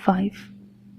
5।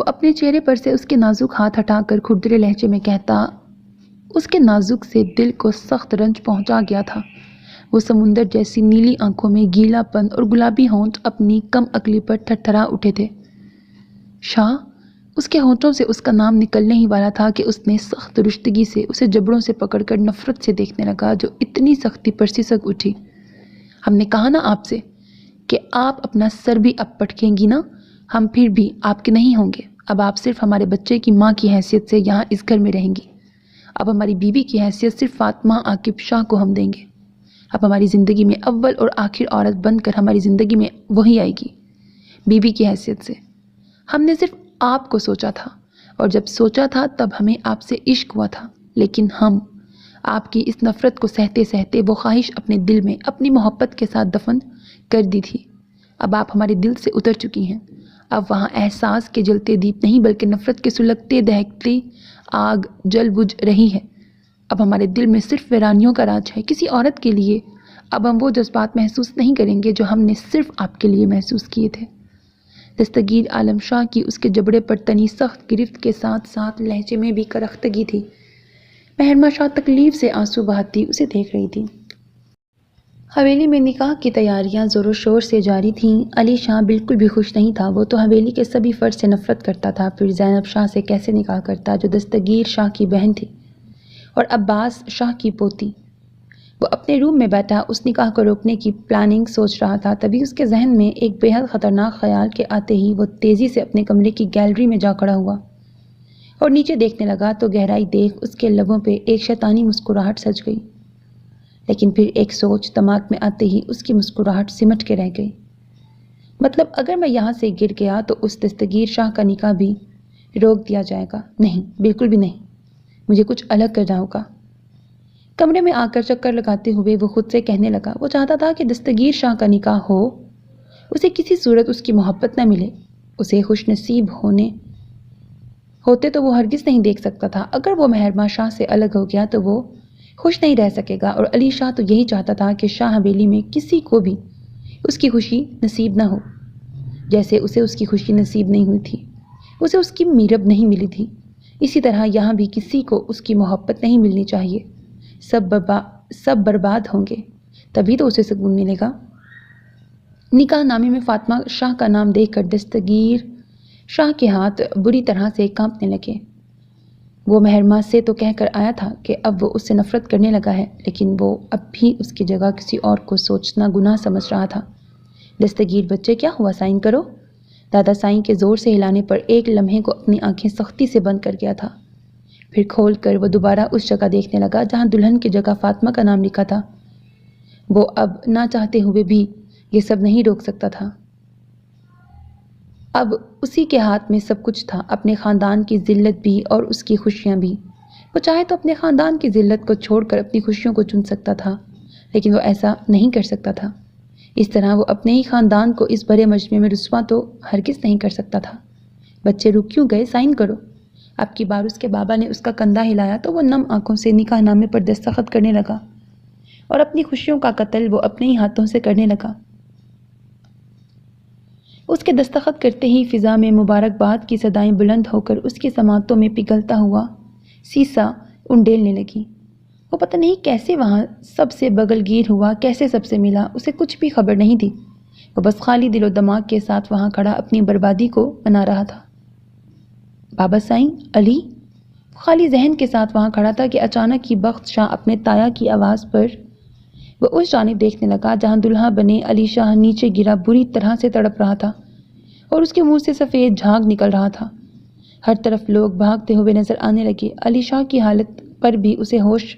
وہ اپنے چہرے پر سے اس کے نازک ہاتھ ہٹا کر کھردرے لہجے میں کہتا، اس کے نازک سے دل کو سخت رنج پہنچا گیا تھا۔ وہ سمندر جیسی نیلی آنکھوں میں گیلا پن اور گلابی ہونٹ اپنی کم عقلی پر تھرتھرا اٹھے تھے۔ شاہ، اس کے ہونٹوں سے اس کا نام نکلنے ہی والا تھا کہ اس نے سخت رشتگی سے اسے جبڑوں سے پکڑ کر نفرت سے دیکھنے لگا، جو اتنی سختی پر سسک اٹھی۔ ہم نے کہا نا آپ سے کہ آپ اپنا سر بھی اب پٹکیں گی نا، ہم پھر بھی آپ کے نہیں ہوں گے۔ اب آپ صرف ہمارے بچے کی ماں کی حیثیت سے یہاں اس گھر میں رہیں گی۔ اب ہماری بیوی کی حیثیت صرف فاطمہ عاقب شاہ کو ہم دیں گے۔ اب ہماری زندگی میں اول اور آخر عورت بن کر ہماری زندگی میں وہی آئے گی، بیوی کی حیثیت سے۔ ہم نے صرف آپ کو سوچا تھا، اور جب سوچا تھا تب ہمیں آپ سے عشق ہوا تھا، لیکن ہم آپ کی اس نفرت کو سہتے سہتے وہ خواہش اپنے دل میں اپنی محبت کے ساتھ دفن کر دی تھی۔ اب آپ ہمارے دل سے اتر چکی ہیں۔ اب وہاں احساس کے جلتے دیپ نہیں بلکہ نفرت کے سلگتے دہکتی آگ جل بجھ رہی ہے۔ اب ہمارے دل میں صرف ویرانیوں کا راج ہے، کسی عورت کے لیے۔ اب ہم وہ جذبات محسوس نہیں کریں گے جو ہم نے صرف آپ کے لیے محسوس کیے تھے۔ دستگیر عالم شاہ کی اس کے جبڑے پر تنی سخت گرفت کے ساتھ ساتھ لہجے میں بھی کرختگی تھی۔ مہرما شاہ تکلیف سے آنسو بہاتی اسے دیکھ رہی تھی۔ حویلی میں نکاح کی تیاریاں زور و شور سے جاری تھیں۔ علی شاہ بالکل بھی خوش نہیں تھا، وہ تو حویلی کے سبھی فرد سے نفرت کرتا تھا، پھر زینب شاہ سے کیسے نکاح کرتا جو دستگیر شاہ کی بہن تھی اور عباس شاہ کی پوتی۔ وہ اپنے روم میں بیٹھا اس نکاح کو روکنے کی پلاننگ سوچ رہا تھا، تبھی اس کے ذہن میں ایک بے حد خطرناک خیال کے آتے ہی وہ تیزی سے اپنے کمرے کی گیلری میں جا کھڑا ہوا اور نیچے دیکھنے لگا تو گہرائی دیکھ اس کے لبوں پہ ایک شیطانی مسکراہٹ سج گئی، لیکن پھر ایک سوچ دماغ میں آتے ہی اس کی مسکراہٹ سمٹ کے رہ گئی۔ مطلب اگر میں یہاں سے گر گیا تو اس دستگیر شاہ کا نکاح بھی روک دیا جائے گا؟ نہیں، بالکل بھی نہیں، مجھے کچھ الگ کرنا ہوگا۔ کمرے میں آ کر چکر لگاتے ہوئے وہ خود سے کہنے لگا، وہ چاہتا تھا کہ دستگیر شاہ کا نکاح ہو، اسے کسی صورت اس کی محبت نہ ملے، اسے خوش نصیب ہوتے تو وہ ہرگز نہیں دیکھ سکتا تھا۔ اگر وہ مہرما شاہ سے الگ ہو گیا تو وہ خوش نہیں رہ سکے گا، اور علی شاہ تو یہی چاہتا تھا کہ شاہ حویلی میں کسی کو بھی اس کی خوشی نصیب نہ ہو، جیسے اسے اس کی خوشی نصیب نہیں ہوئی تھی، اسے اس کی میرب نہیں ملی تھی، اسی طرح یہاں بھی کسی کو اس کی محبت نہیں ملنی چاہیے۔ سب برباد ہوں گے، تبھی تو اسے سکون ملے گا۔ نکاح نامے میں فاطمہ شاہ کا نام دیکھ کر دستگیر شاہ کے ہاتھ بری طرح سے کانپنے لگے۔ وہ مہرما سے تو کہہ کر آیا تھا کہ اب وہ اس سے نفرت کرنے لگا ہے، لیکن وہ اب بھی اس کی جگہ کسی اور کو سوچنا گناہ سمجھ رہا تھا۔ دستگیر بچے، کیا ہوا؟ سائن کرو۔ دادا سائن کے زور سے ہلانے پر ایک لمحے کو اپنی آنکھیں سختی سے بند کر گیا تھا، پھر کھول کر وہ دوبارہ اس جگہ دیکھنے لگا جہاں دلہن کی جگہ فاطمہ کا نام لکھا تھا۔ وہ اب نہ چاہتے ہوئے بھی یہ سب نہیں روک سکتا تھا۔ اب اسی کے ہاتھ میں سب کچھ تھا، اپنے خاندان کی ذلت بھی اور اس کی خوشیاں بھی۔ وہ چاہے تو اپنے خاندان کی ذلت کو چھوڑ کر اپنی خوشیوں کو چن سکتا تھا، لیکن وہ ایسا نہیں کر سکتا تھا۔ اس طرح وہ اپنے ہی خاندان کو اس بڑے مجمع میں رسوا تو ہرگز نہیں کر سکتا تھا۔ بچے رک کیوں گئے؟ سائن کرو۔ اب کی بار اس کے بابا نے اس کا کندھا ہلایا تو وہ نم آنکھوں سے نکاح نامے پر دستخط کرنے لگا، اور اپنی خوشیوں کا قتل وہ اپنے ہی ہاتھوں سے کرنے لگا۔ اس کے دستخط کرتے ہی فضا میں مبارکباد کی صدائیں بلند ہو کر اس کی سماعتوں میں پگھلتا ہوا سیسا انڈیلنے لگی۔ وہ پتہ نہیں کیسے وہاں سب سے بغل گیر ہوا، کیسے سب سے ملا، اسے کچھ بھی خبر نہیں تھی۔ وہ بس خالی دل و دماغ کے ساتھ وہاں کھڑا اپنی بربادی کو منا رہا تھا۔ بابا سائن، علی خالی ذہن کے ساتھ وہاں کھڑا تھا کہ اچانک ہی بخت شاہ اپنے تایا کی آواز پر وہ اس جانب دیکھنے لگا جہاں دلہا بنے علی شاہ نیچے گرا بری طرح سے تڑپ رہا تھا اور اس کے منہ سے سفید جھاگ نکل رہا تھا۔ ہر طرف لوگ بھاگتے ہوئے نظر آنے لگے۔ علی شاہ کی حالت پر بھی اسے ہوش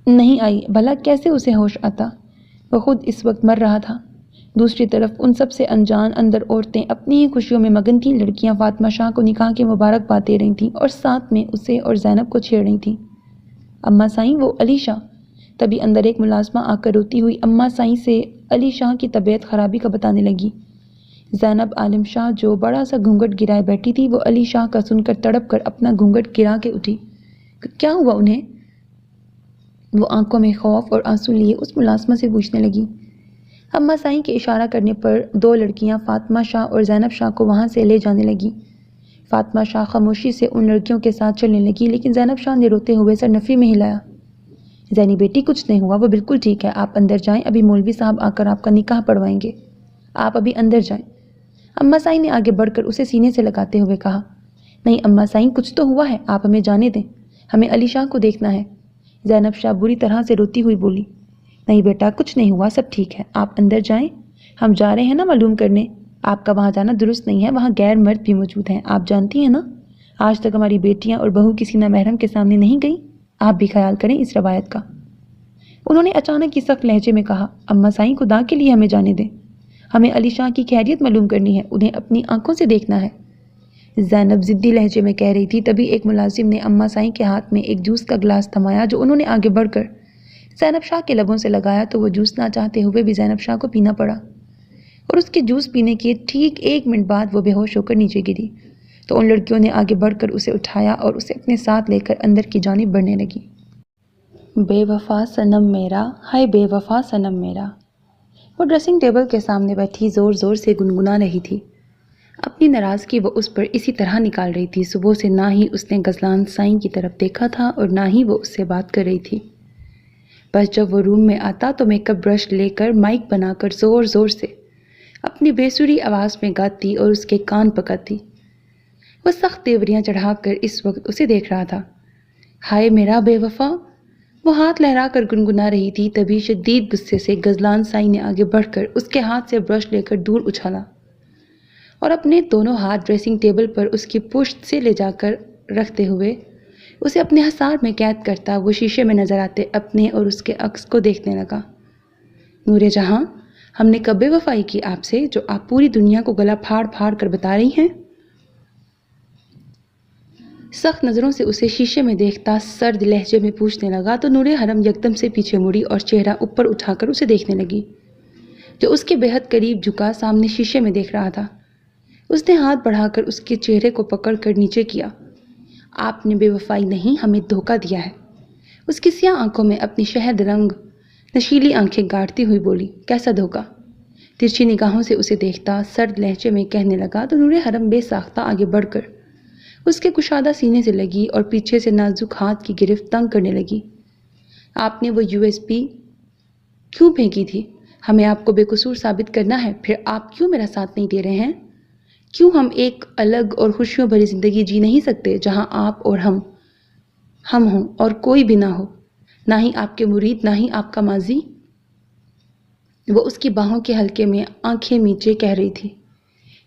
نہیں آئی، بھلا کیسے اسے ہوش آتا؟ وہ خود اس وقت مر رہا تھا۔ دوسری طرف ان سب سے انجان اندر عورتیں اپنی ہی خوشیوں میں مگن تھیں۔ لڑکیاں فاطمہ شاہ کو نکاح کی مبارکباد دے رہی تھیں اور ساتھ میں اسے اور زینب کو چھیڑ رہی تھیں۔ اماں سائیں، وہ علی شاہ! تبھی اندر ایک ملازمہ آ کر روتی ہوئی اماں سائیں سے علی شاہ کی طبیعت خرابی کا بتانے لگی۔ زینب عالم شاہ جو بڑا سا گھونگھٹ گرائے بیٹھی تھی، وہ علی شاہ کا سن کر تڑپ کر اپنا گھونگھٹ گرا کے اٹھی۔ کیا ہوا انہیں؟ وہ آنکھوں میں خوف اور آنسو لیے اس ملازمہ سے پوچھنے لگی۔ اماں سائیں کے اشارہ کرنے پر 2 لڑکیاں فاطمہ شاہ اور زینب شاہ کو وہاں سے لے جانے لگیں۔ فاطمہ شاہ خاموشی سے ان لڑکیوں کے ساتھ چلنے لگی، لیکن زینب شاہ نے روتے ہوئے سر نفی میں ہلایا۔ زینی بیٹی، کچھ نہیں ہوا، وہ بالکل ٹھیک ہے، آپ اندر جائیں، ابھی مولوی صاحب آ کر آپ کا نکاح پڑھوائیں گے، آپ ابھی اندر جائیں۔ اماں سائیں نے آگے بڑھ کر اسے سینے سے لگاتے ہوئے کہا، نہیں اماں سائیں، کچھ تو ہوا ہے، آپ ہمیں جانے دیں، ہمیں علی شاہ کو دیکھنا ہے۔ زینب شاہ بری طرح سے روتی ہوئی بولی، نہیں بیٹا، کچھ نہیں ہوا، سب ٹھیک ہے، آپ اندر جائیں، ہم جا رہے ہیں نا معلوم کرنے، آپ کا وہاں جانا درست نہیں ہے، وہاں غیر مرد بھی موجود ہیں، آپ جانتی ہیں نا، آج تک ہماری بیٹیاں اور بہو کسی نامحرم کے سامنے نہیں گئیں، آپ بھی خیال کریں اس روایت کا۔ انہوں نے اچانک ہی سخت لہجے میں کہا، اماں سائیں، خدا کے لیے ہمیں جانے دیں، ہمیں علی شاہ کی خیریت معلوم کرنی ہے، انہیں اپنی آنکھوں سے دیکھنا ہے۔ زینب ضدی لہجے میں کہہ رہی تھی، تبھی ایک ملازم نے اماں سائیں کے ہاتھ میں ایک جوس کا گلاس تھمایا جو انہوں نے آگے بڑھ کر زینب شاہ کے لبوں سے لگایا، تو وہ جوس نہ چاہتے ہوئے بھی زینب شاہ کو پینا پڑا، اور اس کے جوس پینے کے ٹھیک 1 منٹ بعد وہ بے ہوش ہو کر نیچے گری، تو ان لڑکیوں نے آگے بڑھ کر اسے اٹھایا اور اسے اپنے ساتھ لے کر اندر کی جانب بڑھنے لگی۔ بے وفا صنم میرا، ہائے بے وفا صنم میرا، وہ ڈریسنگ ٹیبل کے سامنے بیٹھی زور زور سے گنگنا رہی تھی۔ اپنی ناراضگی وہ اس پر اسی طرح نکال رہی تھی، صبح سے نہ ہی اس نے غزلان سائیں کی طرف دیکھا تھا اور نہ ہی وہ اس سے بات کر رہی تھی۔ بس جب وہ روم میں آتا تو میک اپ برش لے کر مائک بنا کر زور زور سے اپنی بے سری آواز میں گاتی اور اس کے کان پکاتی۔ وہ سخت تیوریاں چڑھا کر اس وقت اسے دیکھ رہا تھا۔ ہائے میرا بے وفا، وہ ہاتھ لہرا کر گنگنا رہی تھی، تبھی شدید غصے سے غزلان سائیں نے آگے بڑھ کر اس کے ہاتھ سے برش لے کر دور اچھالا اور اپنے دونوں ہاتھ ڈریسنگ ٹیبل پر اس کی پشت سے لے جا کر رکھتے ہوئے اسے اپنے حصار میں قید کرتا وہ شیشے میں نظر آتے اپنے اور اس کے عکس کو دیکھنے لگا۔ نور جہاں، ہم نے کب بے وفائی کی آپ سے جو آپ پوری دنیا کو گلا پھاڑ پھاڑ کر بتا رہی ہیں؟ سخت نظروں سے اسے شیشے میں دیکھتا سرد لہجے میں پوچھنے لگا تو نور حرم یکدم سے پیچھے مڑی اور چہرہ اوپر اٹھا کر اسے دیکھنے لگی، جو اس کے بہت قریب جھکا سامنے شیشے میں دیکھ رہا تھا۔ اس نے ہاتھ بڑھا کر اس کے چہرے کو پکڑ کر نیچے کیا۔ آپ نے بے وفائی نہیں، ہمیں دھوکہ دیا ہے، اس کی سیاہ آنکھوں میں اپنی شہد رنگ نشیلی آنکھیں گاڑتی ہوئی بولی، کیسا دھوکہ؟ ترچھی نگاہوں سے اسے دیکھتا سرد لہجے میں کہنے لگا تو نور حرم بے ساختہ آگے بڑھ کر اس کے کشادہ سینے سے لگی اور پیچھے سے نازک ہاتھ کی گرفت تنگ کرنے لگی۔ آپ نے وہ USB کیوں پھینکی تھی؟ ہمیں آپ کو بے قصور ثابت کرنا ہے، پھر آپ کیوں میرا ساتھ نہیں دے رہے ہیں؟ کیوں ہم ایک الگ اور خوشیوں بھری زندگی جی نہیں سکتے جہاں آپ اور ہم ہوں اور کوئی بھی نہ ہو، نہ ہی آپ کے مرید، نہ ہی آپ کا ماضی؟ وہ اس کی باہوں کے حلقے میں آنکھیں میچے کہہ رہی تھی۔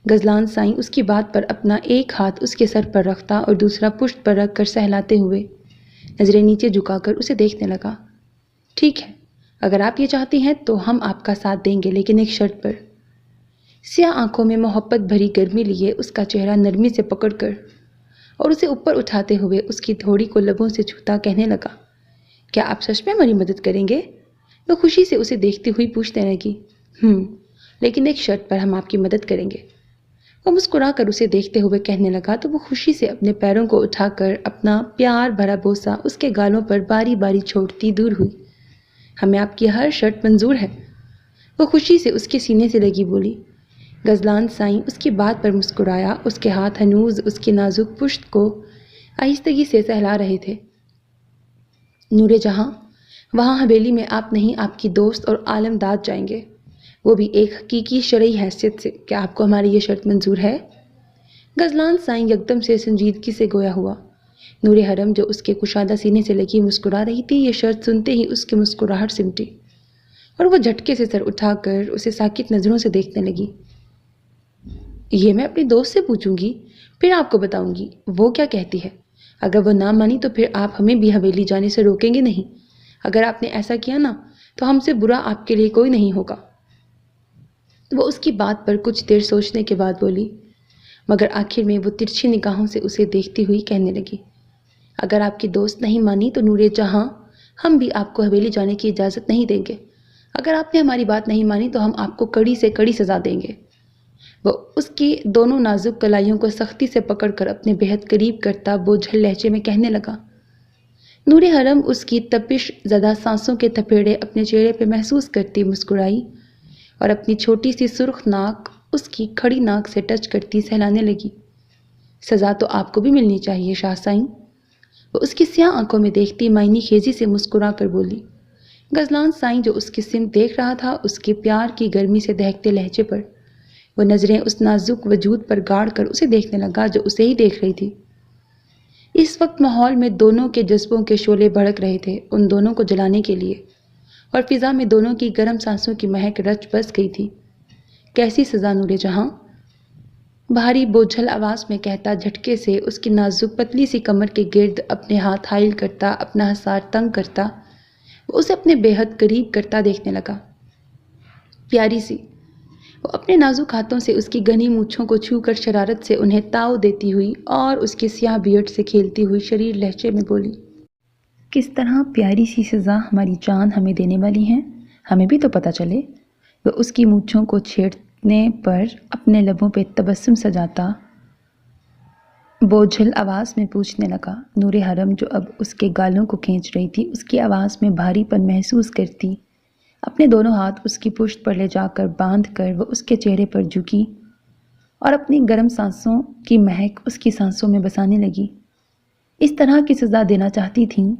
غزلان سائیں اس کی بات پر اپنا ایک ہاتھ اس کے سر پر رکھتا اور دوسرا پشت پر رکھ کر سہلاتے ہوئے نظریں نیچے جھکا کر اسے دیکھنے لگا۔ ٹھیک ہے، اگر آپ یہ چاہتی ہیں تو ہم آپ کا ساتھ دیں گے، لیکن ایک شرط پر۔ سیاہ آنکھوں میں محبت بھری گرمی لیے اس کا چہرہ نرمی سے پکڑ کر اور اسے اوپر اٹھاتے ہوئے اس کی تھوڑی کو لبوں سے چھوتا کہنے لگا، کیا آپ سچ میں ہماری مدد کریں گے؟ وہ خوشی سے اسے دیکھتی ہوئی پوچھنے لگی، لیکن ایک شرط پر ہم آپ کی مدد کریں گے۔ وہ مسکرا کر اسے دیکھتے ہوئے کہنے لگا تو وہ خوشی سے اپنے پیروں کو اٹھا کر اپنا پیار بھرا بوسہ اس کے گالوں پر باری باری چھوڑتی دور ہوئی۔ ہمیں آپ کی ہر شرط منظور ہے، وہ خوشی سے اس کے سینے سے لگی بولی۔ غزلان سائیں اس کی بات پر مسکرایا، اس کے ہاتھ ہنوز اس کی نازک پشت کو آہستگی سے سہلا رہے تھے۔ نور جہاں، وہاں حویلی میں آپ نہیں، آپ کی دوست اور عالم داد جائیں گے، وہ بھی ایک حقیقی شرعی حیثیت سے۔ کیا آپ کو ہماری یہ شرط منظور ہے؟ غزلان سائیں یکدم سے سنجیدگی سے گویا ہوا۔ نور حرم جو اس کے کشادہ سینے سے لگی مسکرا رہی تھی، یہ شرط سنتے ہی اس کی مسکراہٹ سمٹی اور وہ جھٹکے سے سر اٹھا کر اسے ساکت نظروں سے دیکھنے لگی۔ یہ میں اپنی دوست سے پوچھوں گی، پھر آپ کو بتاؤں گی وہ کیا کہتی ہے۔ اگر وہ نہ مانی تو پھر آپ ہمیں بھی حویلی جانے سے روکیں گے نہیں۔ اگر آپ نے ایسا کیا نا تو ہم سے برا آپ کے لیے کوئی نہیں ہوگا۔ وہ اس کی بات پر کچھ دیر سوچنے کے بعد بولی، مگر آخر میں وہ ترچھی نگاہوں سے اسے دیکھتی ہوئی کہنے لگی، اگر آپ کی دوست نہیں مانی تو نور جہاں ہم بھی آپ کو حویلی جانے کی اجازت نہیں دیں گے۔ اگر آپ نے ہماری بات نہیں مانی تو ہم آپ کو کڑی سے کڑی سزا دیں گے۔ وہ اس کی دونوں نازک کلائیوں کو سختی سے پکڑ کر اپنے بہت قریب کرتا بوجھل لہجے میں کہنے لگا۔ نور حرم اس کی تپش زدہ سانسوں کے تھپیڑے اپنے چہرے پہ محسوس کرتی مسکرائی اور اپنی چھوٹی سی سرخ ناک اس کی کھڑی ناک سے ٹچ کرتی سہلانے لگی۔ سزا تو آپ کو بھی ملنی چاہیے شاہ سائیں، وہ اس کی سیاہ آنکھوں میں دیکھتی معنی خیزی سے مسکرا کر بولی۔ غزلان سائیں جو اس کی سمت دیکھ رہا تھا، اس کے پیار کی گرمی سے دہکتے لہجے پر وہ نظریں اس نازک وجود پر گاڑ کر اسے دیکھنے لگا جو اسے ہی دیکھ رہی تھی۔ اس وقت ماحول میں دونوں کے جذبوں کے شعلے بھڑک رہے تھے، ان دونوں کو جلانے کے لیے، اور فضا میں دونوں کی گرم سانسوں کی مہک رچ بس گئی تھی۔ کیسی سزا نور جہاں؟ بھاری بوجھل آواز میں کہتا جھٹکے سے اس کی نازک پتلی سی کمر کے گرد اپنے ہاتھ حائل کرتا، اپنا حصار تنگ کرتا، وہ اسے اپنے بے حد قریب کرتا دیکھنے لگا۔ پیاری سی، وہ اپنے نازک ہاتھوں سے اس کی گھنی مونچھوں کو چھو کر شرارت سے انہیں تاؤ دیتی ہوئی اور اس کے سیاہ بیئرڈ سے کھیلتی ہوئی شریر لہجے میں بولی۔ کس طرح پیاری سی سزا ہماری جان ہمیں دینے والی ہیں، ہمیں بھی تو پتہ چلے۔ وہ اس کی مونچھوں کو چھیڑنے پر اپنے لبوں پہ تبسم سجاتا بوجھل آواز میں پوچھنے لگا۔ نور حرم جو اب اس کے گالوں کو کھینچ رہی تھی، اس کی آواز میں بھاری پن محسوس کرتی اپنے دونوں ہاتھ اس کی پشت پر لے جا کر باندھ کر وہ اس کے چہرے پر جھکی اور اپنی گرم سانسوں کی مہک اس کی سانسوں میں بسانے لگی۔ اس طرح کی سزا دینا چاہتی تھیں،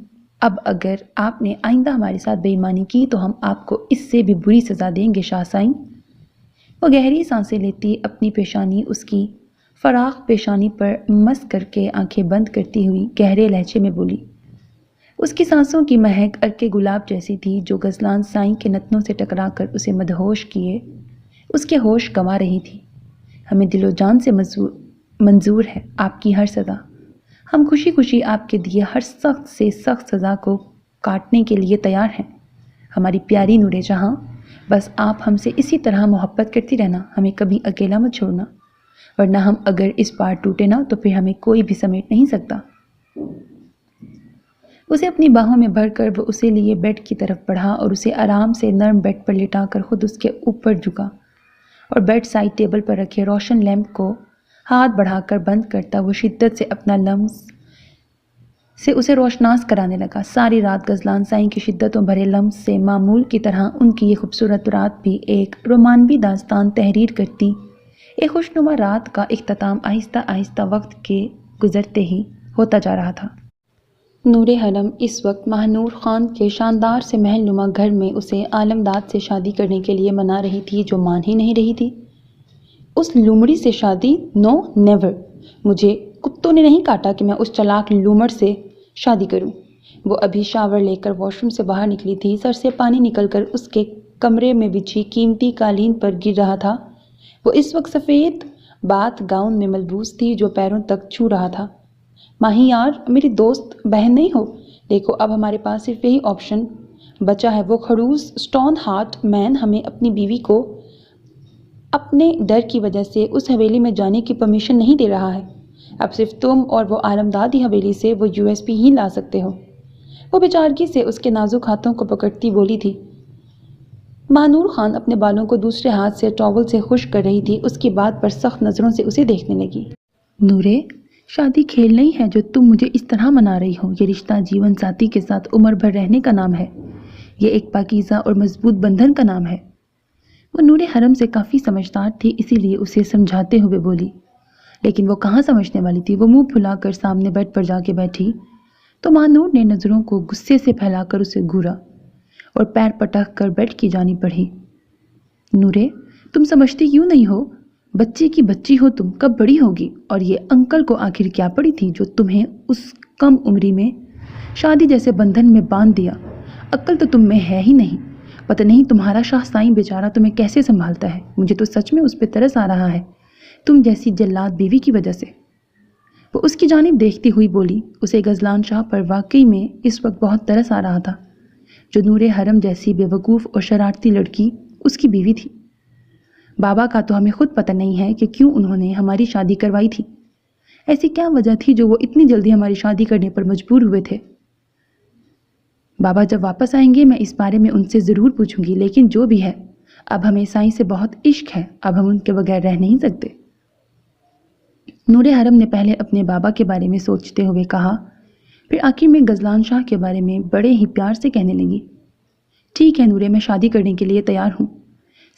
اب اگر آپ نے آئندہ ہمارے ساتھ بے ایمانی کی تو ہم آپ کو اس سے بھی بری سزا دیں گے شاہ سائیں۔ وہ گہری سانسیں لیتی اپنی پیشانی اس کی فراخ پیشانی پر مس کر کے آنکھیں بند کرتی ہوئی گہرے لہجے میں بولی۔ اس کی سانسوں کی مہک عرق گلاب جیسی تھی جو غزلان سائیں کے نتنوں سے ٹکرا کر اسے مدہوش کیے اس کے ہوش گنوا رہی تھی۔ ہمیں دل و جان سے منظور ہے آپ کی ہر سزا، ہم خوشی خوشی آپ کے دیے ہر سخت سے سخت سزا کو کاٹنے کے لیے تیار ہیں ہماری پیاری نور جہاں۔ بس آپ ہم سے اسی طرح محبت کرتی رہنا، ہمیں کبھی اکیلا مت چھوڑنا، ورنہ ہم اگر اس بار ٹوٹے نا تو پھر ہمیں کوئی بھی سمیٹ نہیں سکتا۔ اسے اپنی باہوں میں بھر کر وہ اسے لیے بیڈ کی طرف بڑھا اور اسے آرام سے نرم بیڈ پر لٹا کر خود اس کے اوپر جھکا اور بیڈ سائڈ ٹیبل پر رکھے روشن لیمپ کو ہاتھ بڑھا کر بند کرتا وہ شدت سے اپنا لمس سے اسے روشناس کرانے لگا۔ ساری رات غزلان سائیں کی شدتوں بھرے لمس سے معمول کی طرح ان کی یہ خوبصورت رات بھی ایک رومانوی داستان تحریر کرتی۔ ایک خوشنما رات کا اختتام آہستہ آہستہ وقت کے گزرتے ہی ہوتا جا رہا تھا۔ نور حرم اس وقت ماہنور خان کے شاندار سے محل نما گھر میں اسے عالمداد سے شادی کرنے کے لیے منا رہی تھی جو مان ہی نہیں رہی تھی۔ اس لومڑی سے شادی؟ نو نیور، مجھے کتوں نے نہیں کاٹا کہ میں اس چلاک لومڑ سے شادی کروں۔ وہ ابھی شاور لے کر واش روم سے باہر نکلی تھی، سر سے پانی نکل کر اس کے کمرے میں بچھی قیمتی قالین پر گر رہا تھا۔ وہ اس وقت سفید بات گاؤن میں ملبوس تھی جو پیروں تک چھو رہا تھا۔ ماہی یار، میری دوست بہن نہیں ہو؟ دیکھو اب ہمارے پاس صرف یہی آپشن بچا ہے۔ وہ خڑوس اسٹون ہارٹ مین ہمیں اپنی بیوی کو اپنے ڈر کی وجہ سے اس حویلی میں جانے کی پرمیشن نہیں دے رہا ہے۔ اب صرف تم اور وہ عالمداد ہی حویلی سے وہ USB ہی لا سکتے ہو۔ وہ بیچارگی سے اس کے نازک ہاتھوں کو پکڑتی بولی تھی۔ ماہنور خان اپنے بالوں کو دوسرے ہاتھ سے ٹاول سے خشک کر رہی تھی، اس کی بات پر سخت نظروں سے اسے دیکھنے لگی۔ نورے، شادی کھیل نہیں ہے جو تم مجھے اس طرح منا رہی ہو، یہ رشتہ جیون ساتھی کے ساتھ عمر بھر رہنے کا نام ہے، یہ ایک پاکیزہ اور مضبوط بندھن کا نام ہے۔ وہ نور حرم سے کافی سمجھدار تھی، اسی لیے اسے سمجھاتے ہوئے بولی، لیکن وہ کہاں سمجھنے والی تھی۔ وہ منہ پھلا کر سامنے بیڈ پر جا کے بیٹھی تو ماہنور نے نظروں کو غصے سے پھیلا کر اسے گھورا اور پیر پٹک کر بیڈ کی جانب بڑھی۔ نورے، تم سمجھتی کیوں نہیں ہو؟ بچی کی بچی ہو تم، کب بڑی ہوگی؟ اور یہ انکل کو آخر کیا پڑی تھی جو تمہیں اس کم عمری میں شادی جیسے بندھن میں باندھ دیا؟ عقل تو تم میں ہے ہی نہیں، پتہ نہیں تمہارا شاہ سائیں بیچارہ تمہیں کیسے سنبھالتا ہے۔ مجھے تو سچ میں اس پہ ترس آ رہا ہے، تم جیسی جلاد بیوی کی وجہ سے۔ وہ اس کی جانب دیکھتی ہوئی بولی۔ اسے غزلان شاہ پر واقعی میں اس وقت بہت ترس آ رہا تھا، جو نور حرم جیسی بے وقوف اور شرارتی لڑکی اس کی بیوی تھی۔ بابا کا تو ہمیں خود پتہ نہیں ہے کہ کیوں انہوں نے ہماری شادی کروائی تھی، ایسی کیا وجہ تھی جو وہ اتنی جلدی ہماری شادی کرنے پر مجبور ہوئے تھے۔ بابا جب واپس آئیں گے میں اس بارے میں ان سے ضرور پوچھوں گی، لیکن جو بھی ہے اب ہمیں سائیں سے بہت عشق ہے، اب ہم ان کے بغیر رہ نہیں سکتے۔ نور حرم نے پہلے اپنے بابا کے بارے میں سوچتے ہوئے کہا، پھر آخر میں غزلان شاہ کے بارے میں بڑے ہی پیار سے کہنے لگی، ٹھیک ہے نورے، میں شادی کرنے کے لیے تیار ہوں،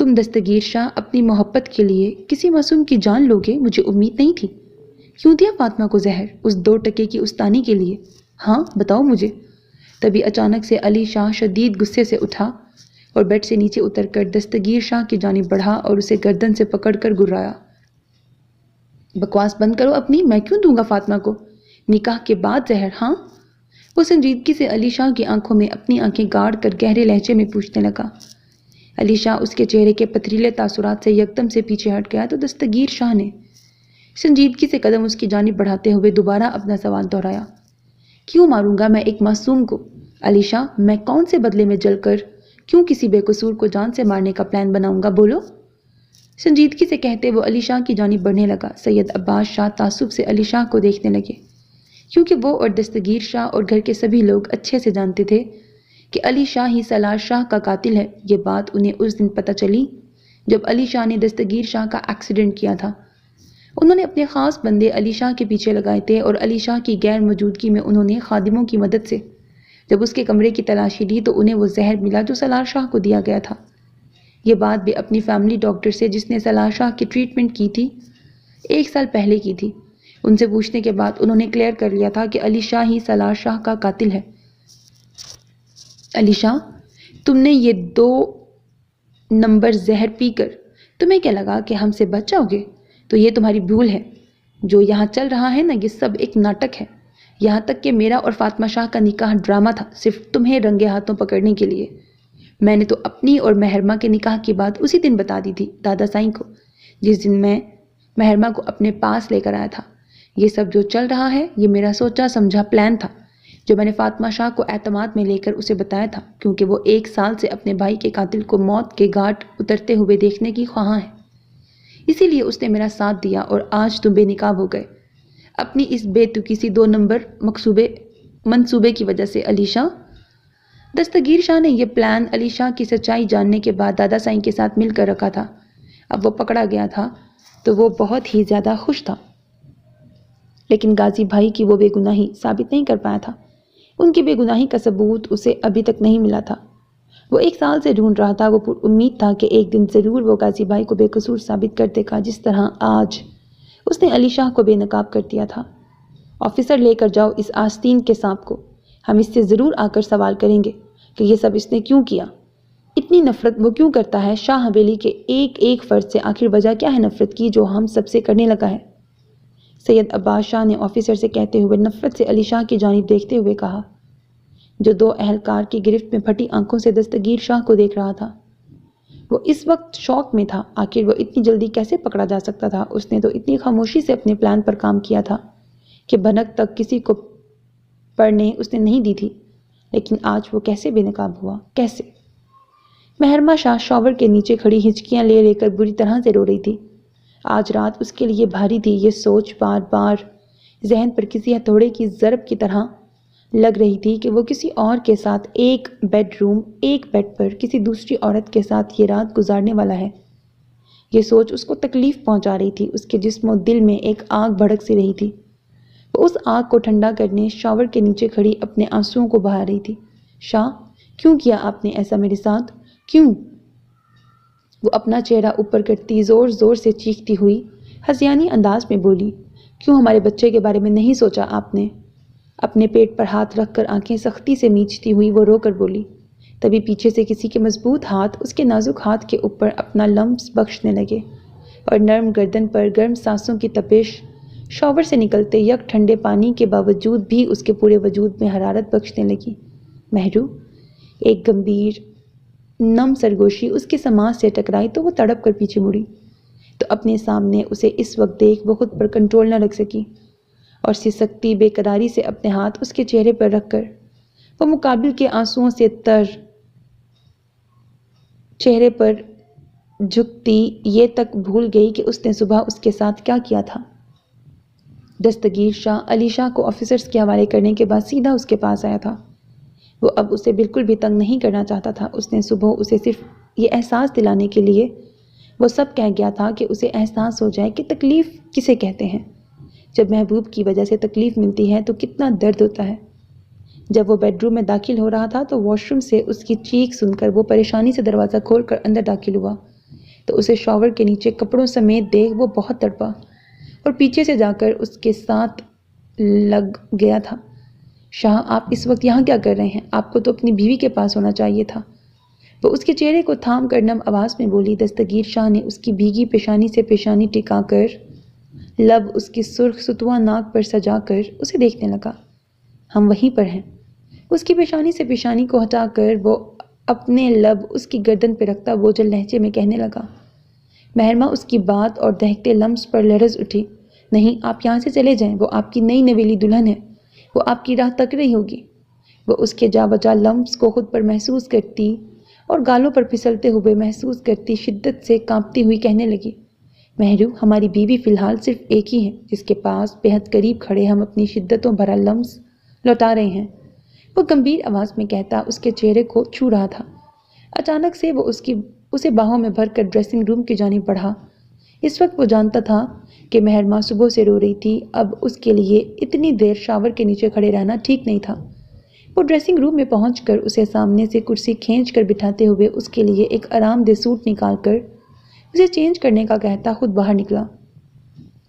تم دستگیر شاہ اپنی محبت کے لیے کسی معصوم کی جان لوگے؟ مجھے امید نہیں تھی۔ کیوں دیا فاطمہ کو زہر اس 2 ٹکے کی استانی کے لیے؟ ہاں بتاؤ مجھے۔ تبھی اچانک سے علی شاہ شدید غصے سے اٹھا اور بیڈ سے نیچے اتر کر دستگیر شاہ کی جانب بڑھا اور اسے گردن سے پکڑ کر گرایا۔ بکواس بند کرو اپنی، میں کیوں دوں گا فاطمہ کو نکاح کے بعد زہر؟ ہاں؟ وہ سنجیدگی سے علی شاہ کی آنکھوں میں اپنی آنکھیں گاڑ کر گہرے لہجے میں پوچھنے لگا۔ علی شاہ اس کے چہرے کے پتھریلے تاثرات سے یکدم سے پیچھے ہٹ گیا تو دستگیر شاہ نے سنجیدگی سے قدم اس کی جانب بڑھاتے ہوئے دوبارہ اپنا سوال دہرایا۔ کیوں ماروں گا میں ایک معصوم کو؟ علی شاہ، میں کون سے بدلے میں جل کر کیوں کسی بے قصور کو جان سے مارنے کا پلان بناؤں گا؟ بولو۔ سنجیدگی سے کہتے وہ علی شاہ کی جانب بڑھنے لگا۔ سید عباس شاہ تعصب سے علی شاہ کو دیکھنے لگے، کیونکہ وہ اور دستگیر شاہ اور گھر کے سبھی لوگ اچھے سے جانتے تھے کہ علی شاہ ہی سالار شاہ کا قاتل ہے۔ یہ بات انہیں اس دن پتہ چلی جب علی شاہ نے دستگیر شاہ کا ایکسیڈنٹ کیا تھا۔ انہوں نے اپنے خاص بندے علی شاہ کے پیچھے لگائے تھے اور علی شاہ کی غیر موجودگی میں انہوں نے خادموں کی مدد سے جب اس کے کمرے کی تلاشی لی تو انہیں وہ زہر ملا جو سالار شاہ کو دیا گیا تھا۔ یہ بات بھی اپنی فیملی ڈاکٹر سے جس نے سالار شاہ کی ٹریٹمنٹ کی تھی 1 سال پہلے کی تھی، ان سے پوچھنے کے بعد انہوں نے کلیئر کر لیا تھا کہ علی شاہ ہی سالار شاہ کا قاتل ہے۔ علی شاہ، تم نے یہ 2 نمبر زہر پی کر تمہیں کیا لگا کہ ہم سے بچ جاؤ گے؟ تو یہ تمہاری بھول ہے۔ جو یہاں چل رہا ہے نا، یہ سب ایک ناٹک ہے۔ یہاں تک کہ میرا اور فاطمہ شاہ کا نکاح ڈرامہ تھا، صرف تمہیں رنگے ہاتھوں پکڑنے کے لیے۔ میں نے تو اپنی اور مہرمہ کے نکاح کی بات اسی دن بتا دی تھی دادا سائیں کو، جس دن میں مہرمہ کو اپنے پاس لے کر آیا تھا۔ یہ سب جو چل رہا ہے یہ میرا سوچا سمجھا پلان تھا جو میں نے فاطمہ شاہ کو اعتماد میں لے کر اسے بتایا تھا، کیونکہ وہ 1 سال سے اپنے بھائی کے قاتل کو موت کے گھاٹ اترتے ہوئے دیکھنے کی خواہاں ہے۔ اسی لیے اس نے میرا ساتھ دیا اور آج تم بے نقاب ہو گئے اپنی اس بے تکی سی 2 نمبر منصوبے کی وجہ سے۔ علی شاہ، دستگیر شاہ نے یہ پلان علی شاہ کی سچائی جاننے کے بعد دادا سائیں کے ساتھ مل کر رکھا تھا۔ اب وہ پکڑا گیا تھا تو وہ بہت ہی زیادہ خوش تھا، لیکن غازی بھائی کی وہ بے گناہی ثابت نہیں کر پایا تھا۔ ان کی بے گناہی کا ثبوت اسے ابھی تک نہیں ملا تھا۔ وہ 1 سال سے ڈھونڈ رہا تھا۔ وہ پر امید تھا کہ ایک دن ضرور وہ غازی بھائی کو بے قصور ثابت کر دے گا، جس طرح آج اس نے علی شاہ کو بے نقاب کر دیا تھا۔ آفیسر، لے کر جاؤ اس آستین کے سانپ کو، ہم اس سے ضرور آ کر سوال کریں گے کہ یہ سب اس نے کیوں کیا، اتنی نفرت وہ کیوں کرتا ہے شاہ حویلی کے ایک ایک فرد سے، آخر وجہ کیا ہے نفرت کی جو ہم سب سے کرنے لگا ہے؟ سید عباس شاہ نے آفیسر سے کہتے ہوئے نفرت سے علی شاہ کی جانب دیکھتے ہوئے کہا، جو 2 اہلکار کی گرفت میں پھٹی آنکھوں سے دستگیر شاہ کو دیکھ رہا تھا۔ وہ اس وقت شوق میں تھا، آخر وہ اتنی جلدی کیسے پکڑا جا سکتا تھا؟ اس نے تو اتنی خاموشی سے اپنے پلان پر کام کیا تھا کہ بھنک تک کسی کو پڑھنے اس نے نہیں دی تھی، لیکن آج وہ کیسے بے نقاب ہوا؟ کیسے؟ مہرمہ شاہ شاور کے نیچے کھڑی ہچکیاں لے لے کر بری طرح سے رو رہی تھی۔ آج رات اس کے لیے بھاری تھی۔ یہ سوچ بار بار ذہن پر کسی ہتھوڑے کی ضرب کی طرح لگ رہی تھی کہ وہ کسی اور کے ساتھ ایک بیڈ پر کسی دوسری عورت کے ساتھ یہ رات گزارنے والا ہے۔ یہ سوچ اس کو تکلیف پہنچا رہی تھی۔ اس کے جسم و دل میں ایک آگ بھڑک سی رہی تھی۔ وہ اس آگ کو ٹھنڈا کرنے شاور کے نیچے کھڑی اپنے آنسوؤں کو بہا رہی تھی۔ شاہ، کیوں کیا آپ نے ایسا میرے ساتھ؟ کیوں؟ وہ اپنا چہرہ اوپر کرتی زور زور سے چیختی ہوئی ہسیانی انداز میں بولی، کیوں ہمارے بچے کے بارے میں نہیں سوچا آپ نے؟ اپنے پیٹ پر ہاتھ رکھ کر آنکھیں سختی سے میچتی ہوئی وہ رو کر بولی۔ تبھی پیچھے سے کسی کے مضبوط ہاتھ اس کے نازک ہاتھ کے اوپر اپنا لمس بخشنے لگے اور نرم گردن پر گرم سانسوں کی تپش شاور سے نکلتے یک ٹھنڈے پانی کے باوجود بھی اس کے پورے وجود میں حرارت بخشنے لگی۔ مہرو، ایک گمبھیر نم سرگوشی اس کے سماعت سے ٹکرائی تو وہ تڑپ کر پیچھے مڑی تو اپنے سامنے اسے اس وقت دیکھ وہ خود پر کنٹرول نہ رکھ سکی اور سسکتی بے قراری سے اپنے ہاتھ اس کے چہرے پر رکھ کر وہ مقابل کے آنسوؤں سے تر چہرے پر جھکتی یہ تک بھول گئی کہ اس نے صبح اس کے ساتھ کیا کیا تھا۔ دستگیر شاہ علی شاہ کو آفیسرز کے حوالے کرنے کے بعد سیدھا اس کے پاس آیا تھا۔ وہ اب اسے بالکل بھی تنگ نہیں کرنا چاہتا تھا۔ اس نے صبح اسے صرف یہ احساس دلانے کے لیے وہ سب کہہ گیا تھا کہ اسے احساس ہو جائے کہ تکلیف کسے کہتے ہیں۔ جب محبوب کی وجہ سے تکلیف ملتی ہے تو کتنا درد ہوتا ہے۔ جب وہ بیڈ روم میں داخل ہو رہا تھا تو واش روم سے اس کی چیخ سن کر وہ پریشانی سے دروازہ کھول کر اندر داخل ہوا تو اسے شاور کے نیچے کپڑوں سمیت دیکھ وہ بہت تڑپا اور پیچھے سے جا کر اس کے ساتھ لگ گیا تھا۔ شاہ، آپ اس وقت یہاں کیا کر رہے ہیں؟ آپ کو تو اپنی بیوی کے پاس ہونا چاہیے تھا۔ وہ اس کے چہرے کو تھام کر نم آواز میں بولی۔ دستگیر شاہ نے اس کی بھیگی پیشانی سے پیشانی ٹکا کر لب اس کی سرخ ستواں ناک پر سجا کر اسے دیکھنے لگا۔ ہم وہیں پر ہیں۔ اس کی پیشانی سے پیشانی کو ہٹا کر وہ اپنے لب اس کی گردن پہ رکھتا بوجھل لہجے میں کہنے لگا۔ مہرماں اس کی بات اور دہتے لمس پر لرز اٹھی۔ نہیں، آپ یہاں سے چلے جائیں، وہ آپ کی نئی نویلی دلہن ہے، وہ آپ کی راہ تک رہی ہوگی۔ وہ اس کے جا بجا لمس کو خود پر محسوس کرتی اور گالوں پر پھسلتے ہوئے محسوس کرتی شدت سے کانپتی ہوئی کہنے لگی، مہرو، ہماری بیوی فی الحال صرف ایک ہی ہے جس کے پاس بہت قریب کھڑے ہم اپنی شدتوں بھرا لمس لوٹا رہے ہیں۔ وہ گمبھیر آواز میں کہتا اس کے چہرے کو چھو رہا تھا۔ اچانک سے وہ اسے باہوں میں بھر کر ڈریسنگ روم کی جانب بڑھا۔ اس وقت وہ جانتا تھا کہ مہرماں صبح سے رو رہی تھی، اب اس کے لیے اتنی دیر شاور کے نیچے کھڑے رہنا ٹھیک نہیں تھا۔ وہ ڈریسنگ روم میں پہنچ کر اسے سامنے سے کرسی کھینچ کر بٹھاتے ہوئے اس کے لیے ایک آرام دہ سوٹ نکال کر اسے چینج کرنے کا کہتا خود باہر نکلا۔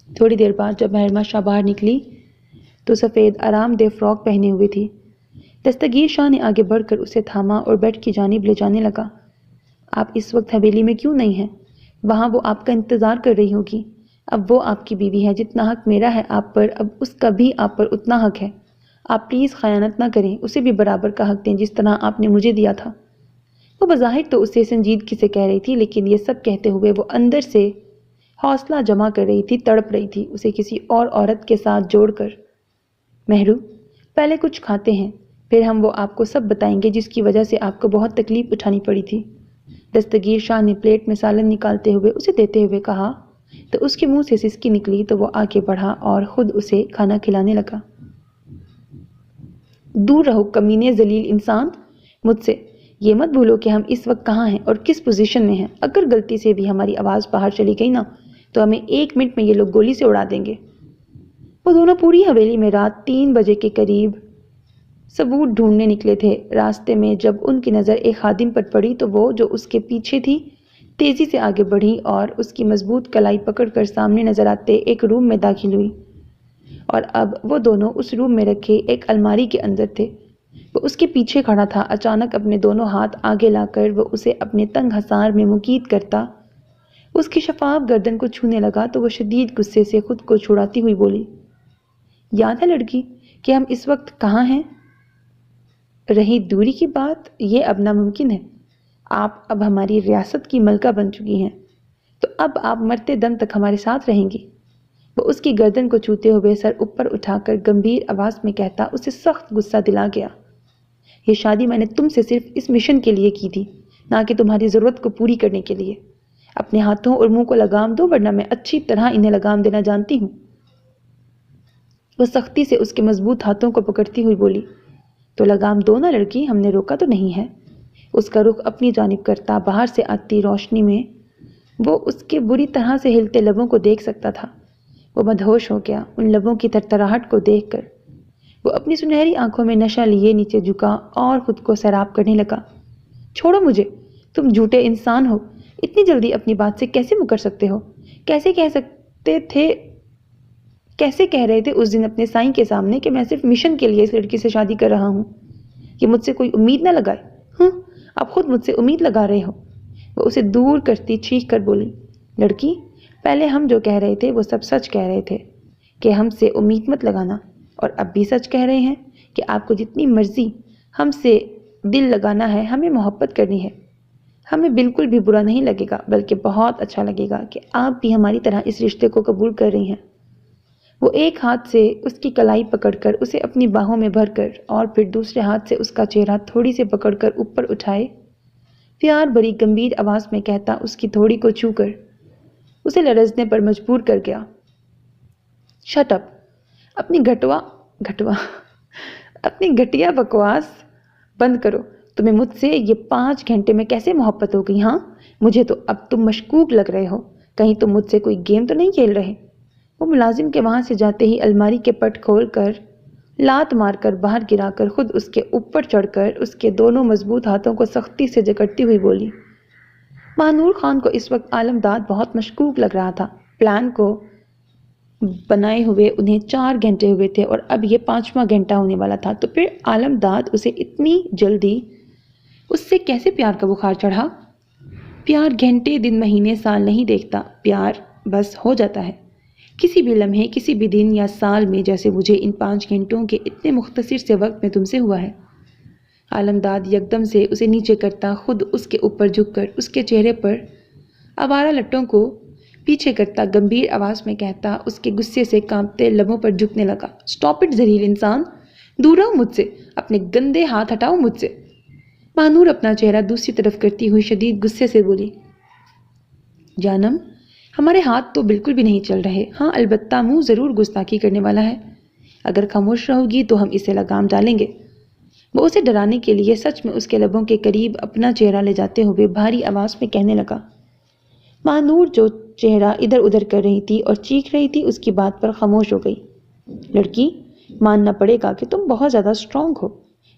تھوڑی دیر بعد جب مہرماں شاہ باہر نکلی تو سفید آرام دہ فراک پہنے ہوئے تھی۔ دستگیر شاہ نے آگے بڑھ کر اسے تھاما اور بیڈ کی جانب لے جانے لگا۔ آپ اس وقت حویلی میں کیوں نہیں ہیں؟ وہاں وہ آپ کا انتظار کر رہی ہوگی۔ اب وہ آپ کی بیوی ہے، جتنا حق میرا ہے آپ پر اب اس کا بھی آپ پر اتنا حق ہے۔ آپ پلیز خیانت نہ کریں، اسے بھی برابر کا حق دیں جس طرح آپ نے مجھے دیا تھا۔ وہ بظاہر تو اسے سنجیدگی سے کہہ رہی تھی، لیکن یہ سب کہتے ہوئے وہ اندر سے حوصلہ جمع کر رہی تھی، تڑپ رہی تھی اسے کسی اور عورت کے ساتھ جوڑ کر۔ مہرو، پہلے کچھ کھاتے ہیں، پھر ہم وہ آپ کو سب بتائیں گے جس کی وجہ سے آپ کو بہت تکلیف اٹھانی پڑی تھی۔ دستگیر شاہ نے پلیٹ میں سالن نکالتے ہوئے اسے دیتے ہوئے کہا تو اس کے منہ سے سسکی نکلی تو وہ آگے بڑھا اور خود اسے کھانا کھلانے لگا۔ دور رہو کمینے ذلیل انسان، مجھ سے یہ مت بھولو کہ ہم اس وقت کہاں ہیں اور کس پوزیشن میں ہیں۔ اگر غلطی سے بھی ہماری آواز باہر چلی گئی نا تو ہمیں 1 منٹ میں یہ لوگ گولی سے اڑا دیں گے۔ وہ دونوں پوری حویلی میں رات 3 بجے کے قریب ثبوت ڈھونڈنے نکلے تھے۔ راستے میں جب ان کی نظر ایک خادم پر پڑی تو وہ جو اس کے پیچھے تھی تیزی سے آگے بڑھی اور اس کی مضبوط کلائی پکڑ کر سامنے نظر آتے ایک روم میں داخل ہوئی، اور اب وہ دونوں اس روم میں رکھے ایک الماری کے اندر تھے۔ وہ اس کے پیچھے کھڑا تھا۔ اچانک اپنے دونوں ہاتھ آگے لا کر وہ اسے اپنے تنگ حصار میں مقید کرتا اس کی شفاف گردن کو چھونے لگا تو وہ شدید غصے سے خود کو چھڑاتی ہوئی بولی، یاد ہے لڑکی کہ ہم اس وقت کہاں ہیں؟ رہی دوری کی بات، یہ اب ناممکن ہے۔ آپ اب ہماری ریاست کی ملکہ بن چکی ہیں، تو اب آپ مرتے دم تک ہمارے ساتھ رہیں گی۔ وہ اس کی گردن کو چھوتے ہوئے سر اوپر اٹھا کر گمبھیر آواز میں کہتا اسے سخت غصہ دلا گیا، یہ شادی میں نے تم سے صرف اس مشن کے لیے کی تھی، نہ کہ تمہاری ضرورت کو پوری کرنے کے لیے۔ اپنے ہاتھوں اور منہ کو لگام دو ورنہ میں اچھی طرح انہیں لگام دینا جانتی ہوں۔ وہ سختی سے اس کے مضبوط ہاتھوں کو پکڑتی ہوئی بولی، تو لگام دو نا لڑکی، ہم نے روکا تو نہیں ہے۔ اس کا رخ اپنی جانب کرتا باہر سے آتی روشنی میں وہ اس کے بری طرح سے ہلتے لبوں کو دیکھ سکتا تھا۔ وہ مدہوش ہو گیا ان لبوں کی ترتراہٹ کو دیکھ کر۔ وہ اپنی سنہری آنکھوں میں نشہ لیے نیچے جھکا اور خود کو سیراب کرنے لگا۔ چھوڑو مجھے، تم جھوٹے انسان ہو، اتنی جلدی اپنی بات سے کیسے مکر سکتے ہو؟ کیسے کہہ رہے تھے اس دن اپنے سائیں کے سامنے کہ میں صرف مشن کے لیے اس لڑکی سے شادی کر رہا ہوں، کہ مجھ سے کوئی امید نہ لگائے۔ اب خود مجھ سے امید لگا رہے ہو۔ وہ اسے دور کرتی چیخ کر بولی، لڑکی، پہلے ہم جو کہہ رہے تھے وہ سب سچ کہہ رہے تھے کہ ہم سے امید مت لگانا، اور اب بھی سچ کہہ رہے ہیں کہ آپ کو جتنی مرضی ہم سے دل لگانا ہے، ہمیں محبت کرنی ہے۔ ہمیں بالکل بھی برا نہیں لگے گا، بلکہ بہت اچھا لگے گا کہ آپ بھی ہماری طرح اس رشتے کو قبول کر رہی ہیں۔ وہ ایک ہاتھ سے اس کی کلائی پکڑ کر اسے اپنی باہوں میں بھر کر اور پھر دوسرے ہاتھ سے اس کا چہرہ تھوڑی سے پکڑ کر اوپر اٹھائے پیار بھری گمبھیر آواز میں کہتا اس کی تھوڑی کو چھو کر اسے لرزنے پر مجبور کر گیا، شٹ اپ، اپنی گھٹیا بکواس بند کرو۔ تمہیں مجھ سے یہ 5 گھنٹے میں کیسے محبت ہو گئی؟ ہاں، مجھے تو اب تم مشکوک لگ رہے ہو، کہیں تم مجھ سے کوئی گیم تو نہیں کھیل رہے؟ وہ ملازم کے وہاں سے جاتے ہی الماری کے پٹ کھول کر لات مار کر باہر گرا کر خود اس کے اوپر چڑھ کر اس کے دونوں مضبوط ہاتھوں کو سختی سے جکڑتی ہوئی بولی، مانور خان کو اس وقت عالمداد بہت مشکوک لگ رہا تھا۔ پلان کو بنائے ہوئے انہیں 4 گھنٹے ہوئے تھے اور اب یہ 5واں گھنٹہ ہونے والا تھا، تو پھر عالمداد اسے اتنی جلدی اس سے کیسے پیار کا بخار چڑھا؟ پیار گھنٹے دن مہینے سال نہیں دیکھتا، پیار بس ہو جاتا ہے کسی بھی لمحے، کسی بھی دن یا سال میں، جیسے مجھے ان 5 گھنٹوں کے اتنے مختصر سے وقت میں تم سے ہوا ہے۔ عالمداد یکدم سے اسے نیچے کرتا، خود اس کے اوپر جھک کر اس کے چہرے پر آوارہ لٹوں کو پیچھے کرتا، گمبھیر آواز میں کہتا، اس کے غصے سے کانپتے لبوں پر جھکنے لگا، اسٹاپ اٹ ذلیل انسان، دور رہو مجھ سے، اپنے گندے ہاتھ ہٹاؤ مجھ سے۔ مانور اپنا چہرہ دوسری طرف کرتی ہوئی شدید غصے سے بولی، جانم ہمارے ہاتھ تو بالکل بھی نہیں چل رہے، ہاں البتہ منہ ضرور گستاخی کرنے والا ہے، اگر خاموش رہو گی تو ہم اسے لگام ڈالیں گے۔ وہ اسے ڈرانے کے لیے سچ میں اس کے لبوں کے قریب اپنا چہرہ لے جاتے ہوئے بھاری آواز میں کہنے لگا۔ مانور جو چہرہ ادھر ادھر کر رہی تھی اور چیخ رہی تھی، اس کی بات پر خاموش ہو گئی۔ لڑکی، ماننا پڑے گا کہ تم بہت زیادہ اسٹرانگ ہو،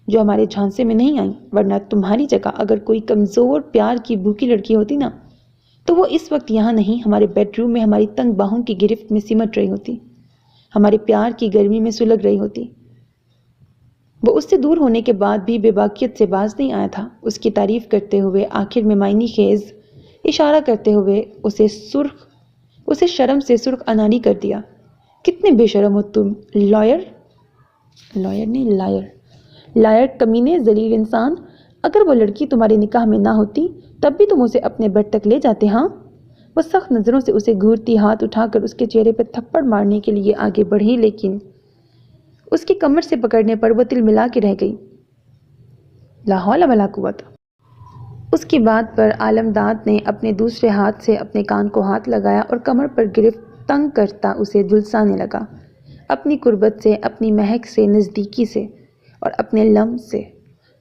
جو ہمارے جھانسے میں نہیں آئی، ورنہ تمہاری جگہ اگر کوئی کمزور پیار کی بھوکی لڑکی ہوتی نا، تو وہ اس وقت یہاں نہیں، ہمارے بیڈ روم میں ہماری تنگ باہوں کی گرفت میں سمٹ رہی ہوتی، ہمارے پیار کی گرمی میں سلگ رہی ہوتی۔ وہ اس سے دور ہونے کے بعد بھی بے باکیت سے باز نہیں آیا تھا۔ اس کی تعریف کرتے ہوئے، آخر میں معنی خیز اشارہ کرتے ہوئے اسے شرم سے سرخ اناری کر دیا۔ کتنے بے شرم ہو تم، لائر کمینے، ذلیل انسان، اگر وہ لڑکی تمہارے نکاح میں نہ ہوتی تب بھی تم اسے اپنے بیڈ تک لے جاتے، ہاں؟ وہ سخت نظروں سے اسے گھورتی، ہاتھ اٹھا کر اس کے چہرے پہ تھپڑ مارنے کے لیے آگے بڑھی، لیکن اس کی کمر سے پکڑنے پر وہ تل ملا کے رہ گئی۔ لا حول ولا قوت۔ اس کی بات پر عالمداد نے اپنے دوسرے ہاتھ سے اپنے کان کو ہاتھ لگایا اور کمر پر گرفت تنگ کرتا اسے جھلسانے لگا، اپنی قربت سے، اپنی مہک سے، نزدیکی سے اور اپنے لمس سے۔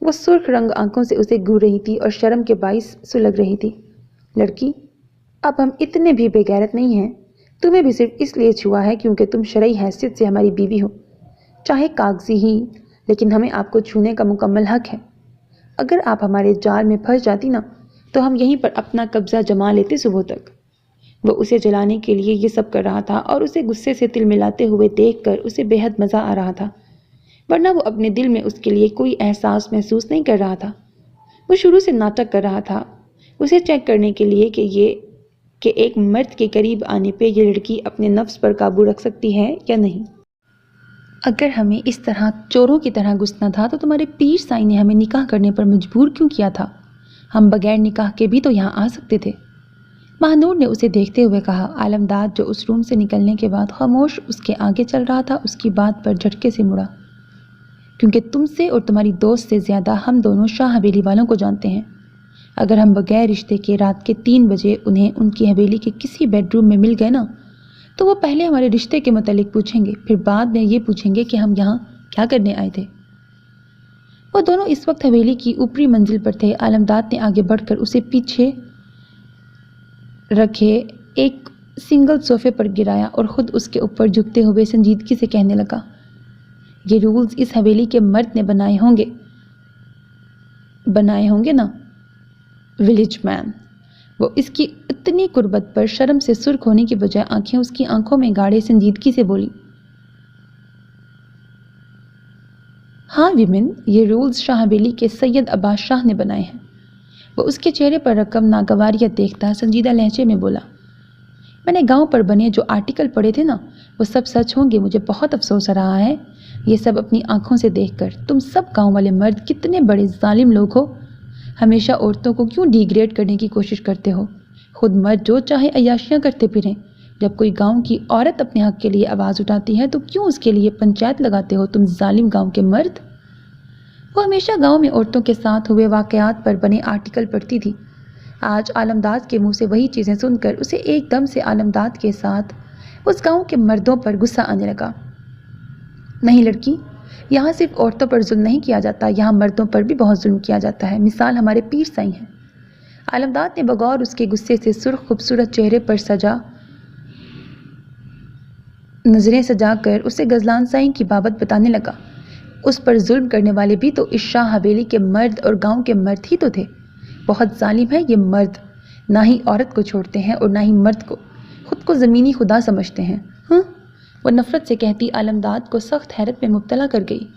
وہ سرخ رنگ آنکھوں سے اسے گھور رہی تھی اور شرم کے باعث سلگ رہی تھی۔ لڑکی، اب ہم اتنے بھی بے غیرت نہیں ہیں، تمہیں بھی صرف اس لیے چھوا ہے کیونکہ تم شرعی حیثیت سے ہماری بیوی ہو، چاہے کاغذی ہی، لیکن ہمیں آپ کو چھونے کا مکمل حق ہے۔ اگر آپ ہمارے جال میں پھنس جاتی نا، تو ہم یہیں پر اپنا قبضہ جما لیتے صبح تک۔ وہ اسے جلانے کے لیے یہ سب کر رہا تھا اور اسے غصے سے تل ملاتے ہوئے دیکھ کر اسے بے حد مزہ آ رہا تھا، ورنہ وہ اپنے دل میں اس کے لیے کوئی احساس محسوس نہیں کر رہا تھا۔ وہ شروع سے ناٹک کر رہا تھا، اسے چیک کرنے کے لیے کہ ایک مرد کے قریب آنے پہ یہ لڑکی اپنے نفس پر قابو رکھ سکتی ہے یا نہیں۔ اگر ہمیں اس طرح چوروں کی طرح گھسنا تھا تو تمہارے پیر سائی نے ہمیں نکاح کرنے پر مجبور کیوں کیا تھا؟ ہم بغیر نکاح کے بھی تو یہاں آ سکتے تھے۔ مہنور نے اسے دیکھتے ہوئے کہا۔ عالمداد جو اس روم سے نکلنے کے بعد خاموش اس کے آگے چل رہا تھا، اس کی بات پر جھٹکے سے مڑا، کیونکہ تم سے اور تمہاری دوست سے زیادہ ہم دونوں شاہ حویلی والوں کو جانتے ہیں۔ اگر ہم بغیر رشتے کے رات کے 3 بجے انہیں ان کی حویلی کے کسی بیڈ روم میں مل گئے نا، تو وہ پہلے ہمارے رشتے کے متعلق پوچھیں گے، پھر بعد میں یہ پوچھیں گے کہ ہم یہاں کیا کرنے آئے تھے۔ وہ دونوں اس وقت حویلی کی اوپری منزل پر تھے۔ عالمداد نے آگے بڑھ کر اسے پیچھے رکھے ایک سنگل صوفے پر گرایا اور خود اس کے اوپر جھکتے ہوئے سنجیدگی سے کہنے لگا، یہ رولز اس حویلی کے مرد نے بنائے ہوں گے نا، ولیج مین۔ وہ اس کی اتنی قربت پر شرم سے سرخ ہونے کی بجائے آنکھیں اس کی آنکھوں میں گاڑے سنجیدگی سے بولی، ہاں ویمن، یہ رولز شاہ حویلی کے سید عباس شاہ نے بنائے ہیں۔ وہ اس کے چہرے پر رقم ناگواریت دیکھتا سنجیدہ لہجے میں بولا، میں نے گاؤں پر بنے جو آرٹیکل پڑھے تھے نا، وہ سب سچ ہوں گے۔ مجھے بہت افسوس ہو رہا ہے یہ سب اپنی آنکھوں سے دیکھ کر۔ تم سب گاؤں والے مرد کتنے بڑے ظالم لوگ ہو، ہمیشہ عورتوں کو کیوں ڈیگریڈ کرنے کی کوشش کرتے ہو؟ خود مرد جو چاہے عیاشیاں کرتے پھریں، جب کوئی گاؤں کی عورت اپنے حق کے لیے آواز اٹھاتی ہے تو کیوں اس کے لیے پنچایت لگاتے ہو تم ظالم گاؤں کے مرد؟ وہ ہمیشہ گاؤں میں عورتوں کے ساتھ ہوئے واقعات پر بنے آرٹیکل پڑھتی تھی۔ آج عالمداد کے منہ سے وہی چیزیں سن کر اسے ایک دم سے عالمداد کے ساتھ اس گاؤں کے مردوں پر غصہ آنے لگا۔ نہیں لڑکی، یہاں صرف عورتوں پر ظلم نہیں کیا جاتا، یہاں مردوں پر بھی بہت ظلم کیا جاتا ہے۔ مثال ہمارے پیر سائی ہیں۔ عالمداد نے بغور اس کے غصے سے سرخ خوبصورت چہرے پر نظریں سجا کر اسے غزلان سائی کی بابت بتانے لگا۔ اس پر ظلم کرنے والے بھی تو اس شاہ حویلی کے مرد اور گاؤں کے مرد ہی تو تھے۔ بہت ظالم ہے یہ مرد، نہ ہی عورت کو چھوڑتے ہیں اور نہ ہی مرد کو، خود کو زمینی خدا سمجھتے ہیں۔ ہاں، وہ نفرت سے کہتی عالمداد کو سخت حیرت میں مبتلا کر گئی۔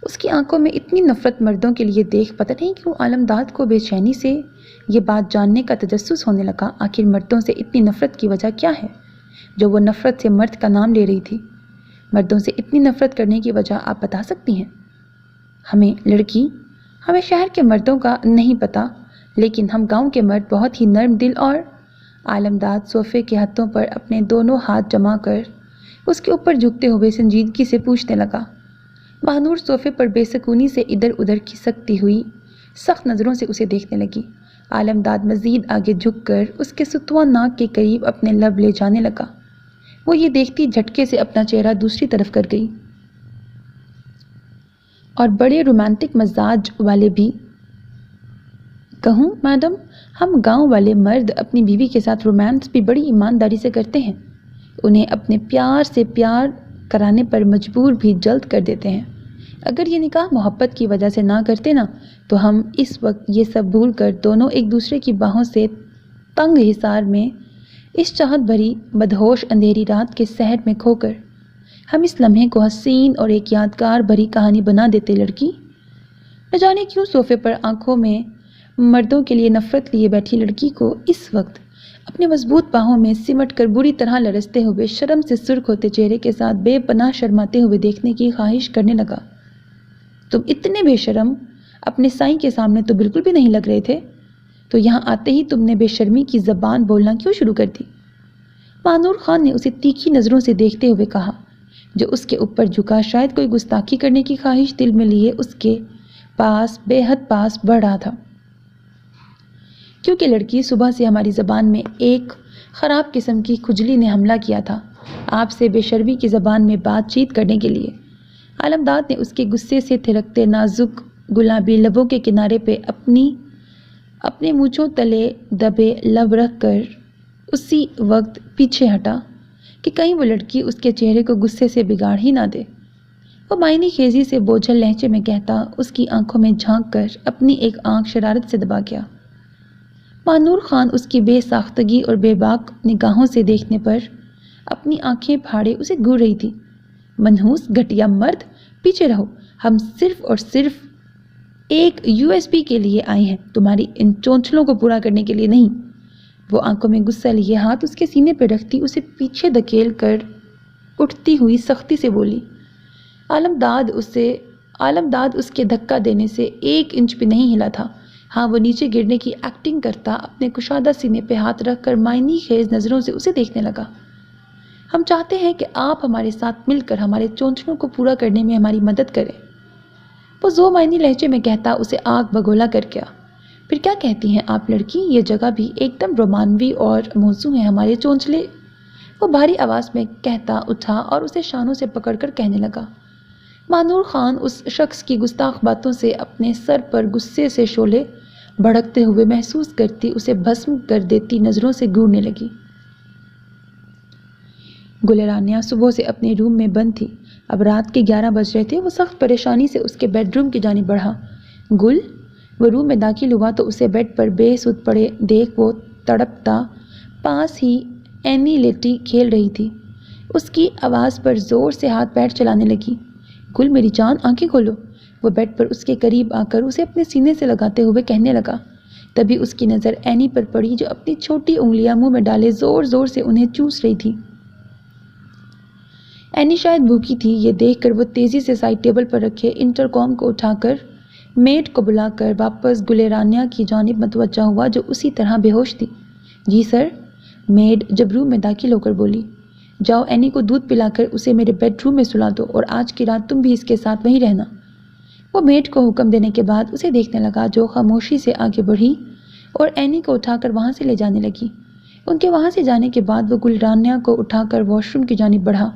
اس کی آنکھوں میں اتنی نفرت مردوں کے لیے دیکھ پتہ نہیں کیوں عالمداد کو بے چینی سے یہ بات جاننے کا تجسس ہونے لگا، آخر مردوں سے اتنی نفرت کی وجہ کیا ہے جو وہ نفرت سے مرد کا نام لے رہی تھی؟ مردوں سے اتنی نفرت کرنے کی وجہ آپ بتا سکتی ہیں؟ ہمیں لڑکی، ہمیں شہر کے مردوں کا نہیں پتا، لیکن ہم گاؤں کے مرد بہت ہی نرم دل اور عالمداد صوفے کے ہتھوں پر اپنے دونوں ہاتھ جما کر اس کے اوپر جھکتے ہوئے سنجیدگی سے پوچھنے لگا۔ بہنور صوفے پر بے سکونی سے ادھر ادھر کھسکتی ہوئی سخت نظروں سے اسے دیکھنے لگی۔ عالمداد مزید آگے جھک کر اس کے ستواں ناک کے قریب اپنے لب لے جانے لگا۔ وہ یہ دیکھتی جھٹکے سے اپنا چہرہ دوسری طرف کر گئی۔ اور بڑے رومانٹک مزاج والے بھی کہوں میڈم، ہم گاؤں والے مرد اپنی بیوی کے ساتھ رومانس بھی بڑی ایمانداری سے کرتے ہیں، انہیں اپنے پیار سے پیار کرانے پر مجبور بھی جلد کر دیتے ہیں۔ اگر یہ نکاح محبت کی وجہ سے نہ کرتے نا تو ہم اس وقت یہ سب بھول کر دونوں ایک دوسرے کی باہوں سے تنگ حصار میں اس چاہت بھری مدہوش اندھیری رات کے سحر میں کھو کر ہم اس لمحے کو حسین اور ایک یادگار بھری کہانی بنا دیتے۔ لڑکی، نہ جانے کیوں صوفے پر آنکھوں میں مردوں کے لیے نفرت لیے بیٹھی لڑکی کو اس وقت اپنے مضبوط باہوں میں سمٹ کر بری طرح لرزتے ہوئے شرم سے سرخ ہوتے چہرے کے ساتھ بے پناہ شرماتے ہوئے دیکھنے کی خواہش کرنے لگا۔ تم اتنے بے شرم اپنے سائیں کے سامنے تو بالکل بھی نہیں لگ رہے تھے، تو یہاں آتے ہی تم نے بے شرمی کی زبان بولنا کیوں شروع کر دی؟ مانور خان نے اسے تیکھی نظروں سے دیکھتے ہوئے کہا، جو اس کے اوپر جھکا، شاید کوئی گستاخی کرنے کی خواہش دل میں لیے اس کے پاس بے حد پاس بڑھ رہا تھا۔ کیونکہ لڑکی، صبح سے ہماری زبان میں ایک خراب قسم کی کھجلی نے حملہ کیا تھا آپ سے بے شرمی کی زبان میں بات چیت کرنے کے لیے۔ عالمداد نے اس کے غصے سے تھرکتے نازک گلابی لبوں کے کنارے پہ اپنے مونچھوں تلے دبے لب رکھ کر اسی وقت پیچھے ہٹا کہ کہیں وہ لڑکی اس کے چہرے کو غصے سے بگاڑ ہی نہ دے۔ وہ معنی خیزی سے بوجھل لہجے میں کہتا اس کی آنکھوں میں جھانک کر اپنی ایک آنکھ شرارت سے دبا گیا۔ مانور خان اس کی بے ساختگی اور بے باک نگاہوں سے دیکھنے پر اپنی آنکھیں پھاڑے اسے گھور رہی تھی۔ منحوس گھٹیا مرد، پیچھے رہو، ہم صرف اور صرف ایک USB کے لیے آئے ہیں، تمہاری ان چونچلوں کو پورا کرنے کے لیے نہیں۔ وہ آنکھوں میں غصہ لیے ہاتھ اس کے سینے پہ رکھتی اسے پیچھے دھکیل کر اٹھتی ہوئی سختی سے بولی۔ عالمداد اس کے دھکا دینے سے 1 انچ بھی نہیں ہلا تھا۔ ہاں، وہ نیچے گرنے کی ایکٹنگ کرتا اپنے کشادہ سینے پہ ہاتھ رکھ کر معنی خیز نظروں سے اسے دیکھنے لگا۔ ہم چاہتے ہیں کہ آپ ہمارے ساتھ مل کر ہمارے چونچلوں کو پورا کرنے میں ہماری مدد کریں۔ وہ زو معنی لہجے میں کہتا اسے آگ بگولا کر گیا۔ پھر کیا کہتی ہیں آپ لڑکی، یہ جگہ بھی ایک دم رومانوی اور موزوں ہے، ہمارے چونچلے۔ وہ بھاری آواز میں کہتا اٹھا اور اسے شانوں سے پکڑ کر کہنے لگا۔ مانور خان اس شخص کی گستاخ باتوں سے اپنے سر پر غصے سے شعلے بھڑکتے ہوئے محسوس کرتی اسے بھسم کر دیتی نظروں سے گھورنے لگی۔ گل رانیہ صبح سے اپنے روم میں بند تھی۔ اب رات کے 11 بج رہے تھے۔ وہ سخت پریشانی سے اس کے بیڈ روم کی جانب بڑھا۔ گل، وہ روم میں داخل ہوا تو اسے بیڈ پر بے سود پڑے دیکھ وہ تڑپتا پاس ہی اینی لیٹی کھیل رہی تھی۔ اس کی آواز پر زور سے ہاتھ پیر چلانے لگی۔ گل میری جان، آنکھیں کھولو۔ وہ بیڈ پر اس کے قریب آ کر اسے اپنے سینے سے لگاتے ہوئے کہنے لگا۔ تبھی اس کی نظر اینی پر پڑی جو اپنی چھوٹی انگلیاں منہ میں ڈالے زور زور سے انہیں چوس رہی تھی۔ اینی شاید بھوکی تھی، یہ دیکھ کر وہ تیزی سے سائڈ ٹیبل پر رکھے انٹرکام کو اٹھا کر میڈ کو بلا کر واپس گل رانیہ کی جانب متوجہ ہوا جو اسی طرح بے ہوش تھی۔ جی سر، میڈ جب روم میں داخل ہو کر بولی۔ جاؤ اینی کو دودھ پلا کر اسے میرے بیڈ روم میں سلا دو اور آج کی رات تم بھی اس کے ساتھ وہیں رہنا۔ وہ میڈ کو حکم دینے کے بعد اسے دیکھنے لگا جو خاموشی سے آگے بڑھی اور اینی کو اٹھا کر وہاں سے لے جانے لگی۔ ان کے وہاں سے جانے کے بعد وہ گل رانیہ کو اٹھا کر واش روم کی جانب بڑھا۔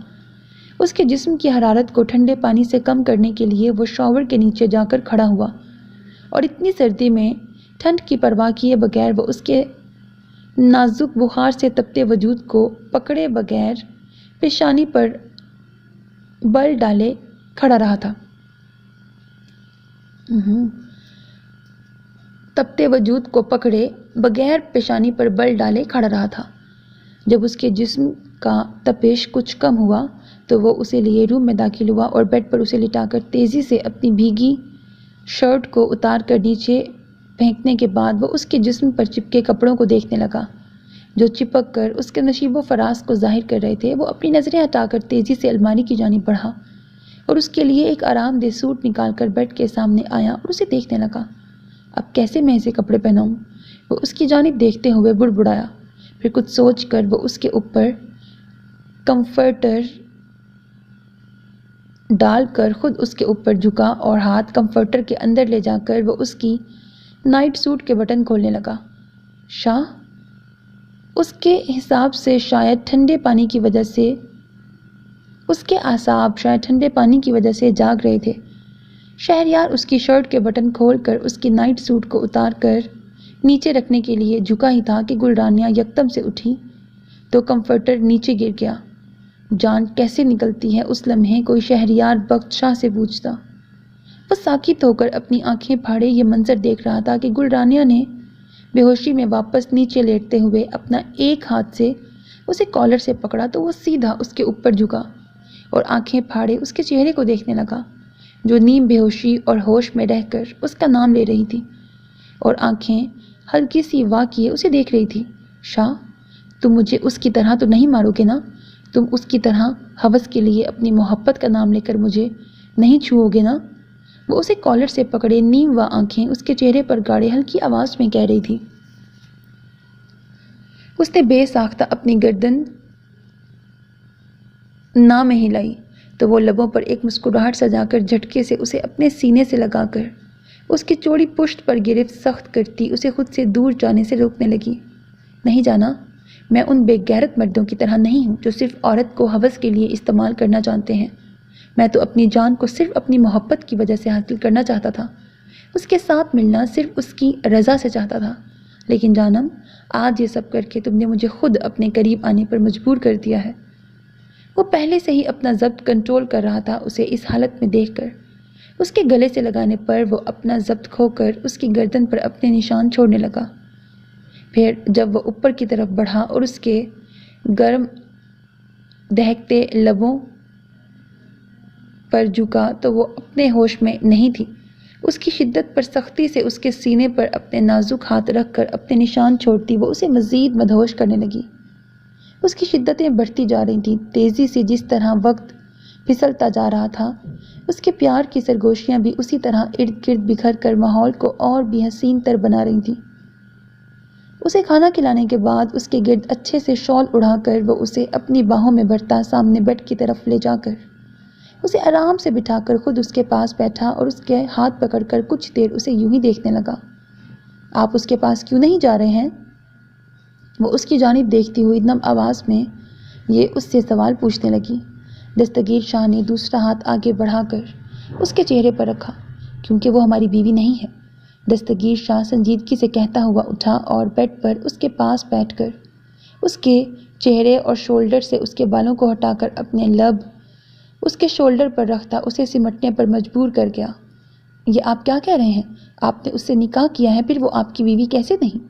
اس کے جسم کی حرارت کو ٹھنڈے پانی سے کم کرنے کے لیے وہ شاور کے نیچے جا کر کھڑا ہوا اور اتنی سردی میں ٹھنڈ کی پرواہ کیے بغیر وہ اس کے نازک بخار سے تپتے وجود کو پکڑے بغیر پیشانی پر بل ڈالے کھڑا رہا تھا۔ تپتے وجود کو پکڑے بغیر پیشانی پر بل ڈالے کھڑا رہا تھا۔ جب اس کے جسم کا تپش کچھ کم ہوا تو وہ اسے لیے روم میں داخل ہوا اور بیڈ پر اسے لٹا کر تیزی سے اپنی بھیگی شرٹ کو اتار کر نیچے پھینکنے کے بعد وہ اس کے جسم پر چپکے کپڑوں کو دیکھنے لگا جو چپک کر اس کے نشیب و فراز کو ظاہر کر رہے تھے۔ وہ اپنی نظریں ہٹا کر تیزی سے الماری کی جانب بڑھا اور اس کے لیے ایک آرام دہ سوٹ نکال کر بیڈ کے سامنے آیا اور اسے دیکھنے لگا۔ اب کیسے میں اسے کپڑے پہناؤں؟ وہ اس کی جانب دیکھتے ہوئے بڑبڑایا، پھر کچھ سوچ کر وہ اس کے اوپر کمفرٹر ڈال کر خود اس کے اوپر جھکا اور ہاتھ کمفرٹر کے اندر لے جا کر وہ اس کی نائٹ سوٹ کے بٹن کھولنے لگا۔ شاہ اس کے حساب سے شاید ٹھنڈے پانی کی وجہ سے جاگ رہے تھے۔ شہریار اس کی شرٹ کے بٹن کھول کر اس کی نائٹ سوٹ کو اتار کر نیچے رکھنے کے لیے جھکا ہی تھا کہ گلرانیہ یکدم سے اٹھی تو کمفرٹر نیچے گر گیا۔ جان کیسے نکلتی ہے اس لمحے کوئی شہریار بخت شاہ سے پوچھتا۔ وہ ساکت ہو کر اپنی آنکھیں پھاڑے یہ منظر دیکھ رہا تھا کہ گلرانیہ نے بے ہوشی میں واپس نیچے لیٹتے ہوئے اپنا ایک ہاتھ سے اسے کالر سے پکڑا تو وہ سیدھا اس کے اوپر جھکا اور آنکھیں پھاڑے اس کے چہرے کو دیکھنے لگا جو نیم بے ہوشی اور ہوش میں رہ کر اس کا نام لے رہی تھی اور آنکھیں ہلکی سی وا کیے اسے دیکھ رہی تھی۔ شاہ تم مجھے اس کی طرح تو نہیں مارو گے نا؟ تم اس کی طرح ہوس کے لیے اپنی محبت کا نام لے کر مجھے نہیں چھوؤ گے نا؟ وہ اسے کالر سے پکڑے نیم وا آنکھیں اس کے چہرے پر گاڑے ہلکی آواز میں کہہ رہی تھی۔ اس نے بے ساختہ اپنی گردن نہ میں ہلائی تو وہ لبوں پر ایک مسکراہٹ سجا کر جھٹکے سے اسے اپنے سینے سے لگا کر اس کی چوڑی پشت پر گرفت سخت کرتی اسے خود سے دور جانے سے روکنے لگی۔ نہیں جانا، میں ان بے غیرت مردوں کی طرح نہیں ہوں جو صرف عورت کو ہوس کے لیے استعمال کرنا جانتے ہیں۔ میں تو اپنی جان کو صرف اپنی محبت کی وجہ سے حاصل کرنا چاہتا تھا، اس کے ساتھ ملنا صرف اس کی رضا سے چاہتا تھا۔ لیکن جانم، آج یہ سب کر کے تم نے مجھے خود اپنے قریب آنے پر مجبور کر دیا ہے۔ وہ پہلے سے ہی اپنا ضبط کنٹرول کر رہا تھا، اسے اس حالت میں دیکھ کر اس کے گلے سے لگانے پر وہ اپنا ضبط کھو کر اس کی گردن پر اپنے نشان چھوڑنے لگا۔ پھر جب وہ اوپر کی طرف بڑھا اور اس کے گرم دہکتے لبوں پر جھکا تو وہ اپنے ہوش میں نہیں تھی۔ اس کی شدت پر سختی سے اس کے سینے پر اپنے نازک ہاتھ رکھ کر اپنے نشان چھوڑتی وہ اسے مزید مدہوش کرنے لگی۔ اس کی شدتیں بڑھتی جا رہی تھیں، تیزی سے جس طرح وقت پھسلتا جا رہا تھا۔ اس کے پیار کی سرگوشیاں بھی اسی طرح ارد گرد بکھر کر ماحول کو اور بھی حسین تر بنا رہی تھیں۔ اسے کھانا کھلانے کے بعد اس کے گرد اچھے سے شال اڑا کر وہ اسے اپنی باہوں میں بھرتا سامنے بیڈ کی طرف لے جا کر اسے آرام سے بٹھا کر خود اس کے پاس بیٹھا اور اس کے ہاتھ پکڑ کر کچھ دیر اسے یوں ہی دیکھنے لگا۔ آپ اس کے پاس کیوں نہیں جا رہے ہیں؟ وہ اس کی جانب دیکھتی ہوئی نم آواز میں یہ اس سے سوال پوچھنے لگی۔ دستگیر شاہ نے دوسرا ہاتھ آگے بڑھا کر اس کے چہرے پر رکھا۔ کیونکہ وہ ہماری بیوی نہیں ہے، دستگیر شاہ سنجیدگی سے کہتا ہوا اٹھا اور بیڈ پر اس کے پاس بیٹھ کر اس کے چہرے اور شولڈر سے اس کے بالوں کو ہٹا کر اپنے لب اس کے شولڈر پر رکھتا اسے سمٹنے پر مجبور کر گیا۔ یہ آپ کیا کہہ رہے ہیں؟ آپ نے اس سے نکاح کیا ہے، پھر وہ آپ کی بیوی کیسے نہیں؟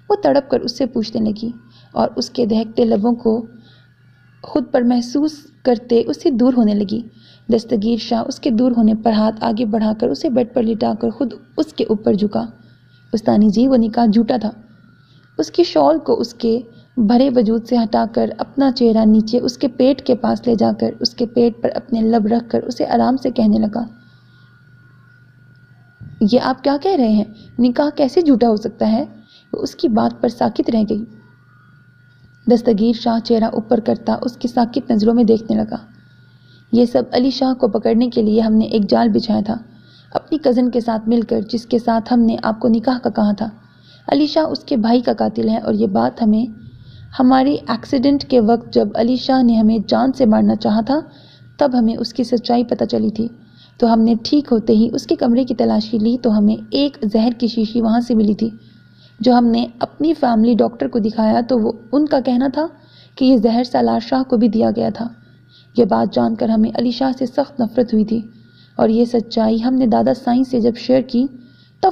وہ تڑپ کر اس سے پوچھنے لگی اور اس کے دہکتے لبوں کو خود پر محسوس کرتے اس سے دور ہونے لگی۔ دستگیر شاہ اس کے دور ہونے پر ہاتھ آگے بڑھا کر اسے بیڈ پر لٹا کر خود اس کے اوپر جھکا۔ استانی جی، وہ نکاح جھوٹا تھا۔ اس کی شال کو اس کے بھرے وجود سے ہٹا کر اپنا چہرہ نیچے اس کے پیٹ کے پاس لے جا کر اس کے پیٹ پر اپنے لب رکھ کر اسے آرام سے کہنے لگا، یہ آپ کیا کہہ رہے ہیں؟ نکاح کیسے جھوٹا ہو سکتا ہے؟ وہ اس کی بات پر ساکت رہ گئی۔ دستگیر شاہ چہرہ اوپر کرتا اس کی ساکت نظروں میں دیکھنے لگا۔ یہ سب علی شاہ کو پکڑنے کے لیے ہم نے ایک جال بچھایا تھا، اپنی کزن کے ساتھ مل کر، جس کے ساتھ ہم نے آپ کو نکاح کا کہا تھا۔ علی شاہ اس کے بھائی کا قاتل ہے اور یہ بات ہمیں ہماری ایکسیڈنٹ کے وقت جب علی شاہ نے ہمیں جان سے مارنا چاہا تھا تب ہمیں اس کی سچائی پتہ چلی تھی، تو ہم نے ٹھیک ہوتے ہی اس کے کمرے کی تلاشی لی تو ہمیں ایک زہر کی شیشی وہاں سے ملی تھی، جو ہم نے اپنی فیملی ڈاکٹر کو دکھایا تو وہ ان کا کہنا تھا کہ یہ زہر سالار شاہ کو بھی دیا گیا تھا۔ یہ بات جان کر ہمیں علی شاہ سے سخت نفرت ہوئی تھی اور یہ سچائی ہم نے دادا سائیں سے جب شیئر کی تب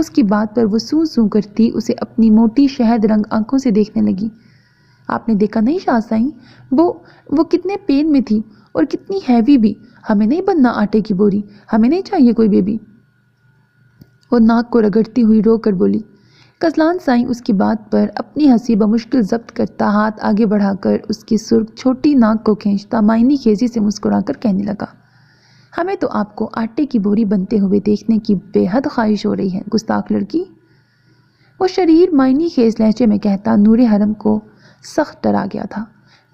اس کی بات پر وہ سوں سوں کرتی اسے اپنی موٹی شہد رنگ آنکھوں سے دیکھنے لگی۔ آپ نے دیکھا نہیں شاہ سائیں، وہ کتنے پین میں تھی اور کتنی ہیوی بھی۔ ہمیں نہیں بننا آٹے کی بوری، ہمیں نہیں چاہیے کوئی بیبی۔ وہ ناک کو رگڑتی ہوئی رو کر بولی۔ غزلان سائیں اس کی بات پر اپنی ہنسی بمشکل ضبط کرتا ہاتھ آگے بڑھا کر اس کی سرخ چھوٹی ناک کو کھینچتا معنی خیزی سے مسکرا کر کہنے لگا، ہمیں تو آپ کو آٹے کی بوری بنتے ہوئے دیکھنے کی بے حد خواہش ہو رہی ہے، گستاخ لڑکی۔ وہ شریر معنی خیز لہجے میں کہتا نور حرم کو سخت ڈرا گیا تھا۔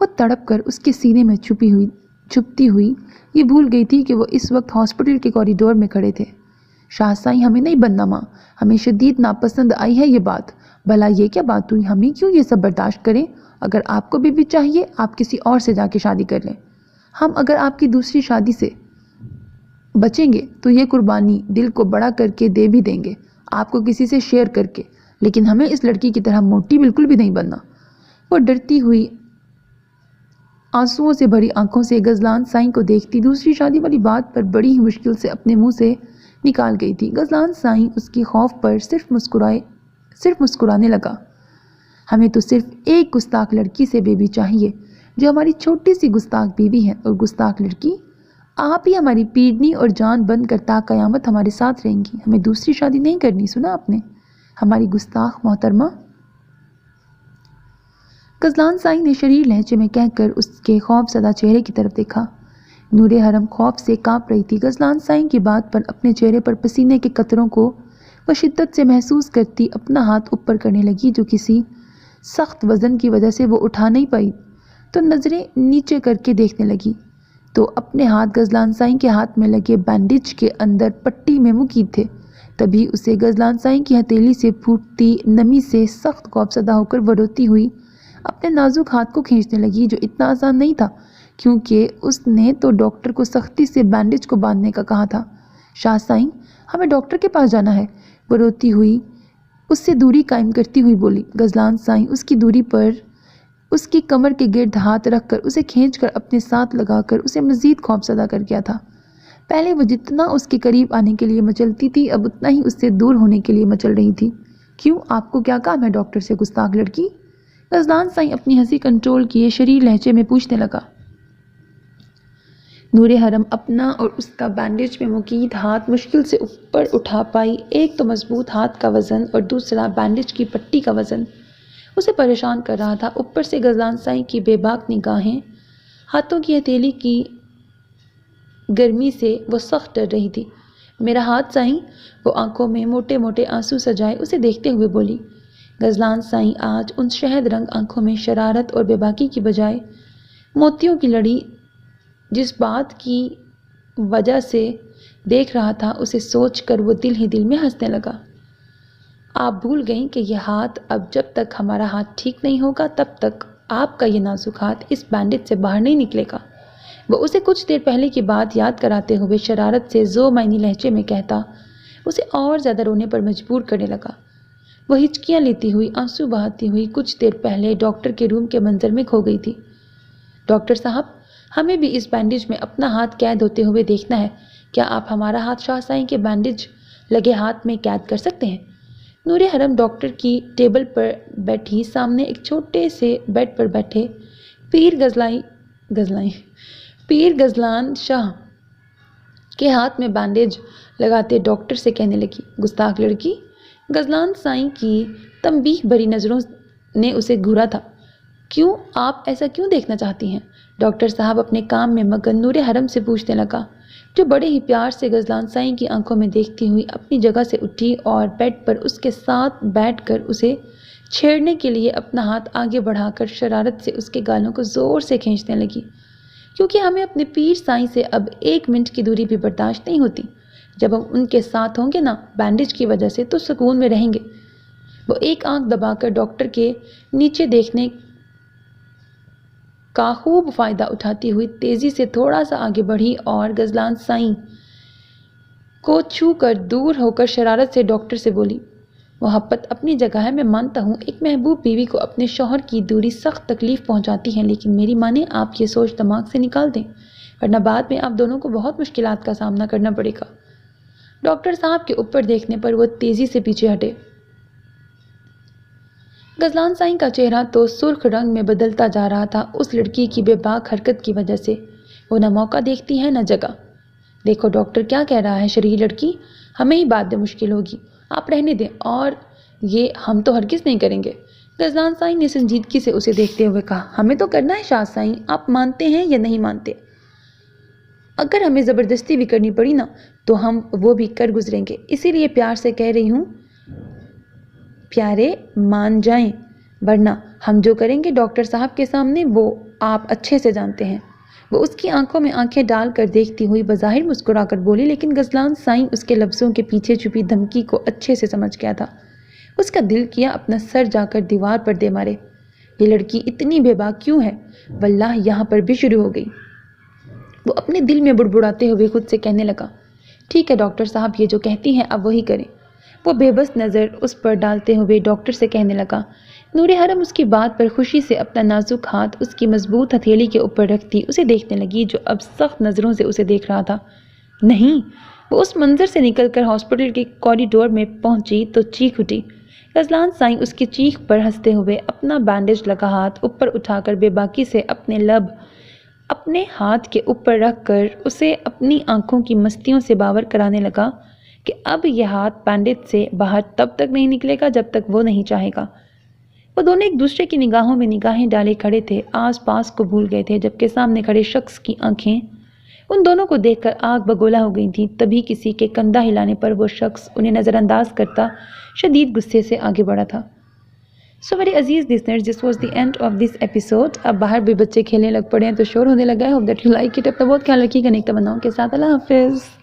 وہ تڑپ کر اس کے سینے میں چھپتی ہوئی یہ بھول گئی تھی کہ وہ اس وقت ہاسپٹل کے کوریڈور میں کھڑے تھے۔ شاہ سائیں ہمیں نہیں بننا ماں، ہمیں شدید ناپسند آئی ہے یہ بات۔ بھلا یہ کیا بات ہوئی، ہمیں کیوں یہ سب برداشت کریں؟ اگر آپ کو بیوی چاہیے آپ کسی اور سے جا کے شادی کر لیں۔ ہم اگر آپ کی دوسری شادی سے بچیں گے تو یہ قربانی دل کو بڑا کر کے دے بھی دیں گے، آپ کو کسی سے شیئر کر کے، لیکن ہمیں اس لڑکی کی طرح موٹی بالکل بھی نہیں بننا۔ وہ ڈرتی ہوئی آنسوؤں سے بھری آنکھوں سے غزلان سائیں کو دیکھتی دوسری شادی والی بات پر بڑی ہی مشکل سے اپنے منہ سے نکال گئی تھی۔ غزلان سائیں اس کی خوف پر صرف مسکرانے لگا۔ ہمیں تو صرف ایک گستاخ لڑکی سے بیوی چاہیے جو ہماری چھوٹی سی گستاخ بیوی ہے، اور گستاخ لڑکی آپ ہی ہماری پیڑنی اور جان بند کر تا قیامت ہمارے ساتھ رہیں گی۔ ہمیں دوسری شادی نہیں کرنی، سنا آپ نے ہماری گستاخ محترمہ؟ غزلان سائیں نے شریر لہجے میں کہہ کر اس کے خوف زدہ چہرے کی طرف دیکھا۔ نور حرم خوف سے کانپ رہی تھی۔ غزلان سائیں کی بات پر اپنے چہرے پر پسینے کے قطروں کو وہ شدت سے محسوس کرتی اپنا ہاتھ اوپر کرنے لگی جو کسی سخت وزن کی وجہ سے وہ اٹھا نہیں پائی، تو نظریں نیچے کر کے دیکھنے لگی تو اپنے ہاتھ غزلان سائیں کے ہاتھ میں لگے بینڈیج کے اندر پٹی میں مقید تھے۔ تبھی اسے غزلان سائیں کی ہتھیلی سے پھوٹتی نمی سے سخت خوفزدہ ہو کر وہ روتی ہوئی اپنے نازک ہاتھ کو کھینچنے لگی جو اتنا آسان نہیں تھا کیونکہ اس نے تو ڈاکٹر کو سختی سے بینڈیج کو باندھنے کا کہا تھا۔ شاہ سائیں ہمیں ڈاکٹر کے پاس جانا ہے، وہ روتی ہوئی اس سے دوری قائم کرتی ہوئی بولی۔ غزلان سائیں اس کی دوری پر اس کی کمر کے گرد ہاتھ رکھ کر اسے کھینچ کر اپنے ساتھ لگا کر اسے مزید خوفزدہ کر گیا تھا۔ پہلے وہ جتنا اس کے قریب آنے کے لیے مچلتی تھی اب اتنا ہی اس سے دور ہونے کے لیے مچل رہی تھی۔ کیوں، آپ کو کیا کام ہے ڈاکٹر سے، گستاخ لڑکی؟ غزلان سائیں اپنی ہنسی کنٹرول کیے شریر لہجے میں پوچھنے لگا۔ نور حرم اپنا اور اس کا بینڈیج میں مقید ہاتھ مشکل سے اوپر اٹھا پائی۔ ایک تو مضبوط ہاتھ کا وزن اور دوسرا بینڈیج کی پٹی کا وزن اسے پریشان کر رہا تھا۔ اوپر سے غزلان سائیں کی بے باک نگاہیں، ہاتھوں کی ہتھیلی کی گرمی سے وہ سخت ڈر رہی تھی۔ میرا ہاتھ سائیں، وہ آنکھوں میں موٹے موٹے آنسو سجائے اسے دیکھتے ہوئے بولی۔ غزلان سائیں آج ان شہد رنگ آنکھوں میں شرارت اور بے باکی کی بجائے موتیوں کی لڑی جس بات کی وجہ سے دیکھ رہا تھا اسے سوچ کر وہ دل ہی دل میں ہنسنے لگا۔ آپ بھول گئیں کہ یہ ہاتھ اب جب تک ہمارا ہاتھ ٹھیک نہیں ہوگا تب تک آپ کا یہ نازک ہاتھ اس بینڈیج سے باہر نہیں نکلے گا۔ وہ اسے کچھ دیر پہلے کی بات یاد کراتے ہوئے شرارت سے ذو معنی لہجے میں کہتا اسے اور زیادہ رونے پر مجبور کرنے لگا۔ وہ ہچکیاں لیتی ہوئی آنسو بہاتی ہوئی کچھ دیر پہلے ڈاکٹر کے روم کے منظر میں کھو گئی تھی۔ ڈاکٹر صاحب ہمیں بھی اس بینڈیج میں اپنا ہاتھ قید ہوتے ہوئے دیکھنا ہے، کیا آپ ہمارا ہاتھ شاہ سائیں کے بینڈیج لگے ہاتھ میں قید کر سکتے ہیں؟ نور حرم ڈاکٹر کی ٹیبل پر بیٹھی سامنے ایک چھوٹے سے بیڈ پر بیٹھے پیر غزلان شاہ کے ہاتھ میں بینڈیج لگاتے ڈاکٹر سے کہنے لگی، گستاخ لڑکی۔ غزلان سائیں کی تنبیہ بھری نظروں نے اسے گھورا تھا۔ کیوں، آپ ایسا کیوں دیکھنا چاہتی ہیں؟ ڈاکٹر صاحب اپنے کام میں مگن نور حرم سے پوچھنے لگا جو بڑے ہی پیار سے غزلان سائیں کی آنکھوں میں دیکھتی ہوئی اپنی جگہ سے اٹھی اور بیڈ پر اس کے ساتھ بیٹھ کر اسے چھیڑنے کے لیے اپنا ہاتھ آگے بڑھا کر شرارت سے اس کے گالوں کو زور سے کھینچنے لگی، کیونکہ ہمیں اپنے پیر سائیں سے اب 1 منٹ کی دوری بھی برداشت نہیں ہوتی۔ جب ہم ان کے ساتھ ہوں گے نا بینڈیج کی وجہ سے تو سکون میں رہیں گے۔ وہ ایک آنکھ دبا کر ڈاکٹر کے نیچے دیکھنے کا خوب فائدہ اٹھاتی ہوئی تیزی سے تھوڑا سا آگے بڑھی اور غزلان سائیں کو چھو کر دور ہو کر شرارت سے ڈاکٹر سے بولی، محبت اپنی جگہ ہے، میں مانتا ہوں ایک محبوب بیوی کو اپنے شوہر کی دوری سخت تکلیف پہنچاتی ہے، لیکن میری مانیں آپ یہ سوچ دماغ سے نکال دیں ورنہ بعد میں آپ دونوں کو بہت مشکلات کا سامنا کرنا پڑے گا۔ ڈاکٹر صاحب کے اوپر دیکھنے پر وہ تیزی سے پیچھے ہٹے۔ غزلان سائیں کا چہرہ تو سرخ رنگ میں بدلتا جا رہا تھا اس لڑکی کی بے باک حرکت کی وجہ سے۔ وہ نہ موقع دیکھتی ہے نہ جگہ۔ دیکھو ڈاکٹر کیا کہہ رہا ہے شرعی لڑکی، ہمیں ہی بعد میں مشکل ہوگی، آپ رہنے دیں، اور یہ ہم تو ہرگز نہیں کریں گے۔ غزلان سائیں نے سنجیدگی سے اسے دیکھتے ہوئے کہا، ہمیں تو کرنا ہے شاہ سائیں، آپ مانتے ہیں یا نہیں مانتے؟ اگر ہمیں زبردستی بھی کرنی پڑی نا تو ہم وہ بھی کر گزریں گے، اسی لیے پیار سے کہہ رہی ہوں پیارے مان جائیں، ورنہ ہم جو کریں گے ڈاکٹر صاحب کے سامنے وہ آپ اچھے سے جانتے ہیں۔ وہ اس کی آنکھوں میں آنکھیں ڈال کر دیکھتی ہوئی بظاہر مسکرا کر بولی، لیکن غزلان سائیں اس کے لفظوں کے پیچھے چھپی دھمکی کو اچھے سے سمجھ گیا تھا۔ اس کا دل کیا اپنا سر جا کر دیوار پر دے مارے۔ یہ لڑکی اتنی بے باک کیوں ہے؟ واللہ یہاں پر بھی شروع ہو گئی۔ وہ اپنے دل میں بڑبڑاتے ہوئے خود سے کہنے لگا، ٹھیک ہے ڈاکٹر صاحب، یہ جو کہتی ہیں اب وہی کریں۔ وہ بے بس نظر اس پر ڈالتے ہوئے ڈاکٹر سے کہنے لگا۔ نور حرم اس کی بات پر خوشی سے اپنا نازک ہاتھ اس کی مضبوط ہتھیلی کے اوپر رکھتی اسے دیکھنے لگی، جو اب سخت نظروں سے اسے دیکھ رہا تھا۔ نہیں! وہ اس منظر سے نکل کر ہاسپٹل کے کوریڈور میں پہنچی تو چیخ اٹھی۔ غزلان سائیں اس کی چیخ پر ہنستے ہوئے اپنا بینڈیج لگا ہاتھ اوپر اٹھا کر بے باکی سے اپنے لب اپنے ہاتھ کے اوپر رکھ کر اسے اپنی آنکھوں کی مستیوں سے باور کرانے لگا کہ اب یہ ہاتھ بینڈیج سے باہر تب تک نہیں نکلے گا جب تک وہ نہیں چاہے گا۔ وہ دونوں ایک دوسرے کی نگاہوں میں نگاہیں ڈالے کھڑے تھے، آس پاس کو بھول گئے تھے، جبکہ سامنے کھڑے شخص کی آنکھیں ان دونوں کو دیکھ کر آگ بگولا ہو گئی تھیں۔ تبھی کسی کے کندھا ہلانے پر وہ شخص انہیں نظر انداز کرتا شدید غصے سے آگے بڑھا تھا۔ سو میرے عزیز listeners, this was the end of this episode. اب باہر بھی بچے کھیلنے لگ پڑے ہیں تو شور ہونے لگا ہے۔ Hope that you like it. اپنا بہت خیال رکھیے گا نیک تمناؤں کے ساتھ۔ اللہ حافظ۔